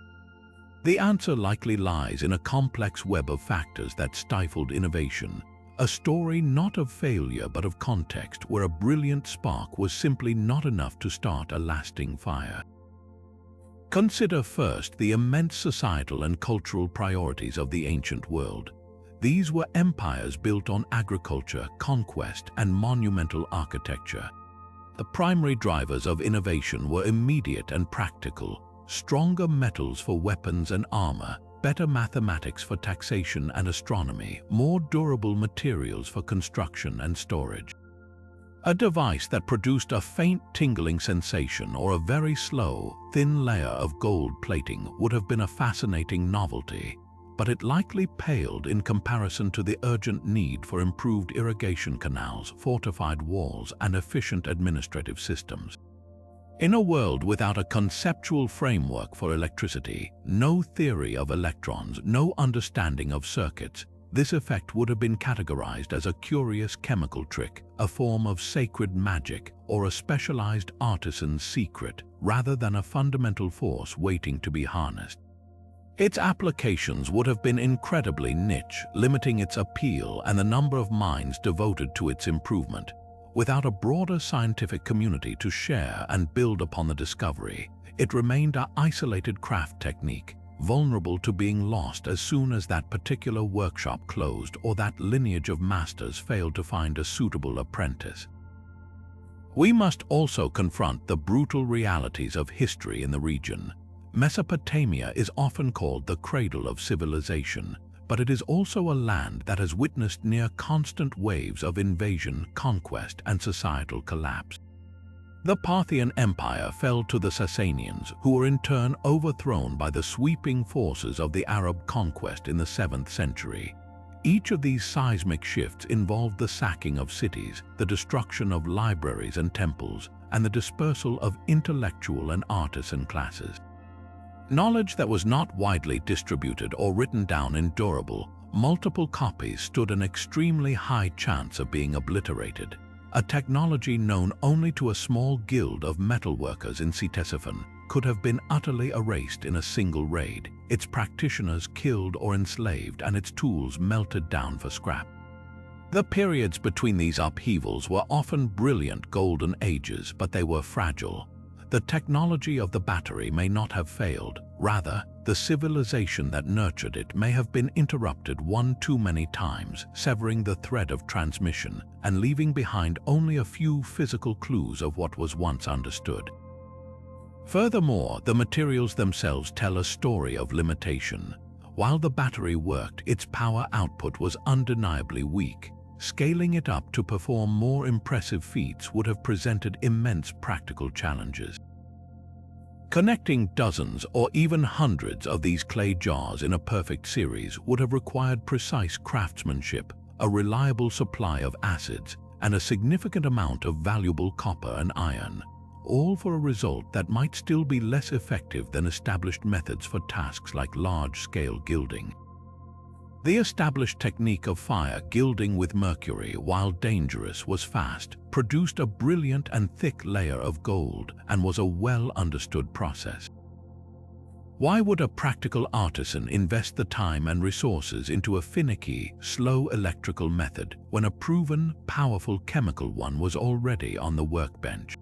The answer likely lies in a complex web of factors that stifled innovation, a story not of failure but of context where a brilliant spark was simply not enough to start a lasting fire. Consider first the immense societal and cultural priorities of the ancient world. These were empires built on agriculture, conquest, and monumental architecture. The primary drivers of innovation were immediate and practical: stronger metals for weapons and armor, better mathematics for taxation and astronomy, more durable materials for construction and storage. A device that produced a faint tingling sensation or a very slow, thin layer of gold plating would have been a fascinating novelty, but it likely paled in comparison to the urgent need for improved irrigation canals, fortified walls, and efficient administrative systems. In a world without a conceptual framework for electricity, no theory of electrons, no understanding of circuits, this effect would have been categorized as a curious chemical trick, a form of sacred magic, or a specialized artisan's secret, rather than a fundamental force waiting to be harnessed. Its applications would have been incredibly niche, limiting its appeal and the number of minds devoted to its improvement. Without a broader scientific community to share and build upon the discovery, it remained an isolated craft technique, vulnerable to being lost as soon as that particular workshop closed or that lineage of masters failed to find a suitable apprentice. We must also confront the brutal realities of history in the region. Mesopotamia is often called the cradle of civilization, but it is also a land that has witnessed near constant waves of invasion, conquest, and societal collapse. The Parthian Empire fell to the Sasanians, who were in turn overthrown by the sweeping forces of the Arab conquest in the 7th century. Each of these seismic shifts involved the sacking of cities, the destruction of libraries and temples, and the dispersal of intellectual and artisan classes. Knowledge that was not widely distributed or written down in durable, multiple copies stood an extremely high chance of being obliterated. A technology known only to a small guild of metalworkers in Ctesiphon, could have been utterly erased in a single raid, its practitioners killed or enslaved, and its tools melted down for scrap. The periods between these upheavals were often brilliant golden ages, but they were fragile. The technology of the battery may not have failed. Rather, the civilization that nurtured it may have been interrupted one too many times, severing the thread of transmission and leaving behind only a few physical clues of what was once understood. Furthermore, the materials themselves tell a story of limitation. While the battery worked, its power output was undeniably weak. Scaling it up to perform more impressive feats would have presented immense practical challenges. Connecting dozens or even hundreds of these clay jars in a perfect series would have required precise craftsmanship, a reliable supply of acids, and a significant amount of valuable copper and iron, all for a result that might still be less effective than established methods for tasks like large-scale gilding. The established technique of fire gilding with mercury, while dangerous, was fast, produced a brilliant and thick layer of gold, and was a well-understood process. Why would a practical artisan invest the time and resources into a finicky, slow electrical method when a proven, powerful chemical one was already on the workbench?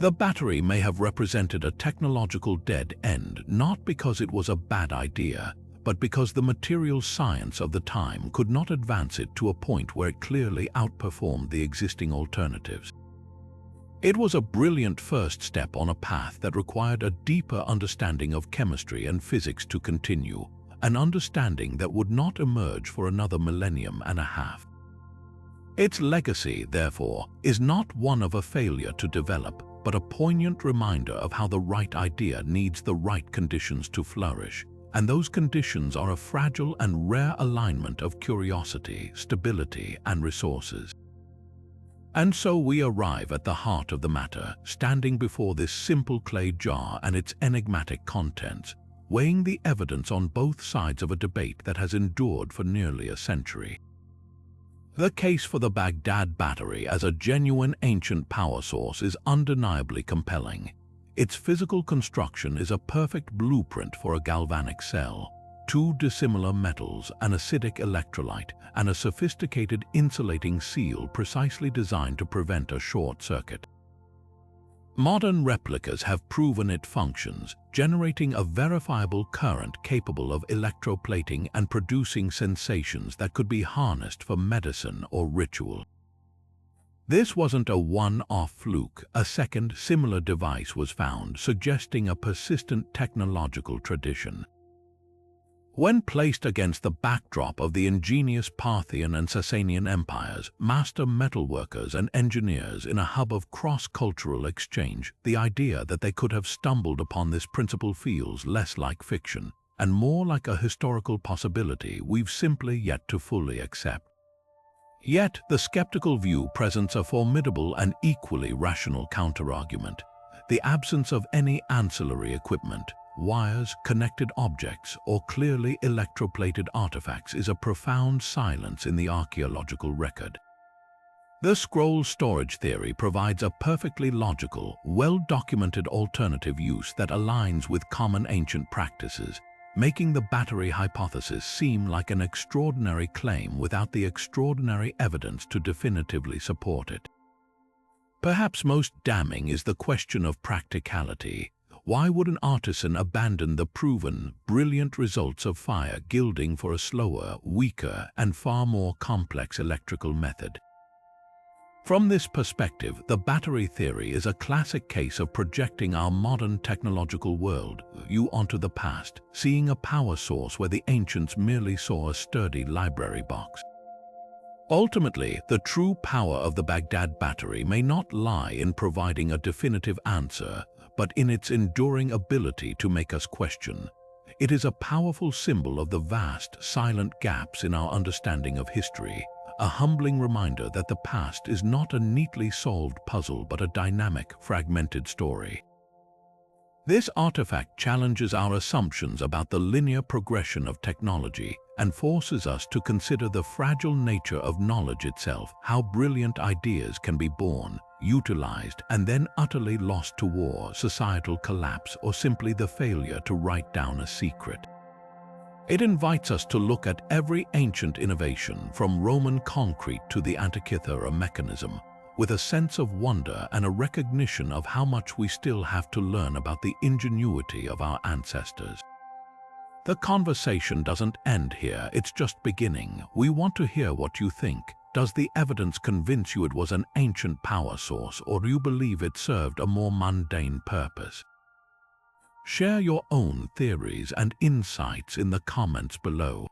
The battery may have represented a technological dead end, not because it was a bad idea, but because the material science of the time could not advance it to a point where it clearly outperformed the existing alternatives. It was a brilliant first step on a path that required a deeper understanding of chemistry and physics to continue, an understanding that would not emerge for another millennium and a half. Its legacy, therefore, is not one of a failure to develop, but a poignant reminder of how the right idea needs the right conditions to flourish. And those conditions are a fragile and rare alignment of curiosity, stability, and resources. And so we arrive at the heart of the matter, standing before this simple clay jar and its enigmatic contents, weighing the evidence on both sides of a debate that has endured for nearly a century. The case for the Baghdad Battery as a genuine ancient power source is undeniably compelling. Its physical construction is a perfect blueprint for a galvanic cell, two dissimilar metals, an acidic electrolyte, and a sophisticated insulating seal precisely designed to prevent a short circuit. Modern replicas have proven it functions, generating a verifiable current capable of electroplating and producing sensations that could be harnessed for medicine or ritual. This wasn't a one-off fluke. A second similar device was found, suggesting a persistent technological tradition. When placed against the backdrop of the ingenious Parthian and Sasanian empires, master metalworkers and engineers in a hub of cross-cultural exchange, the idea that they could have stumbled upon this principle feels less like fiction and more like a historical possibility we've simply yet to fully accept. Yet, the skeptical view presents a formidable and equally rational counterargument. The absence of any ancillary equipment, wires, connected objects, or clearly electroplated artifacts is a profound silence in the archaeological record. The scroll storage theory provides a perfectly logical, well-documented alternative use that aligns with common ancient practices, making the battery hypothesis seem like an extraordinary claim without the extraordinary evidence to definitively support it. Perhaps most damning is the question of practicality. Why would an artisan abandon the proven, brilliant results of fire gilding for a slower, weaker, and far more complex electrical method? From this perspective, the battery theory is a classic case of projecting our modern technological worldview onto the past, seeing a power source where the ancients merely saw a sturdy library box. Ultimately, the true power of the Baghdad Battery may not lie in providing a definitive answer, but in its enduring ability to make us question. It is a powerful symbol of the vast, silent gaps in our understanding of history, a humbling reminder that the past is not a neatly solved puzzle but a dynamic, fragmented story. This artifact challenges our assumptions about the linear progression of technology and forces us to consider the fragile nature of knowledge itself, how brilliant ideas can be born, utilized, and then utterly lost to war, societal collapse, or simply the failure to write down a secret. It invites us to look at every ancient innovation, from Roman concrete to the Antikythera mechanism, with a sense of wonder and a recognition of how much we still have to learn about the ingenuity of our ancestors. The conversation doesn't end here, it's just beginning. We want to hear what you think. Does the evidence convince you it was an ancient power source, or do you believe it served a more mundane purpose? Share your own theories and insights in the comments below.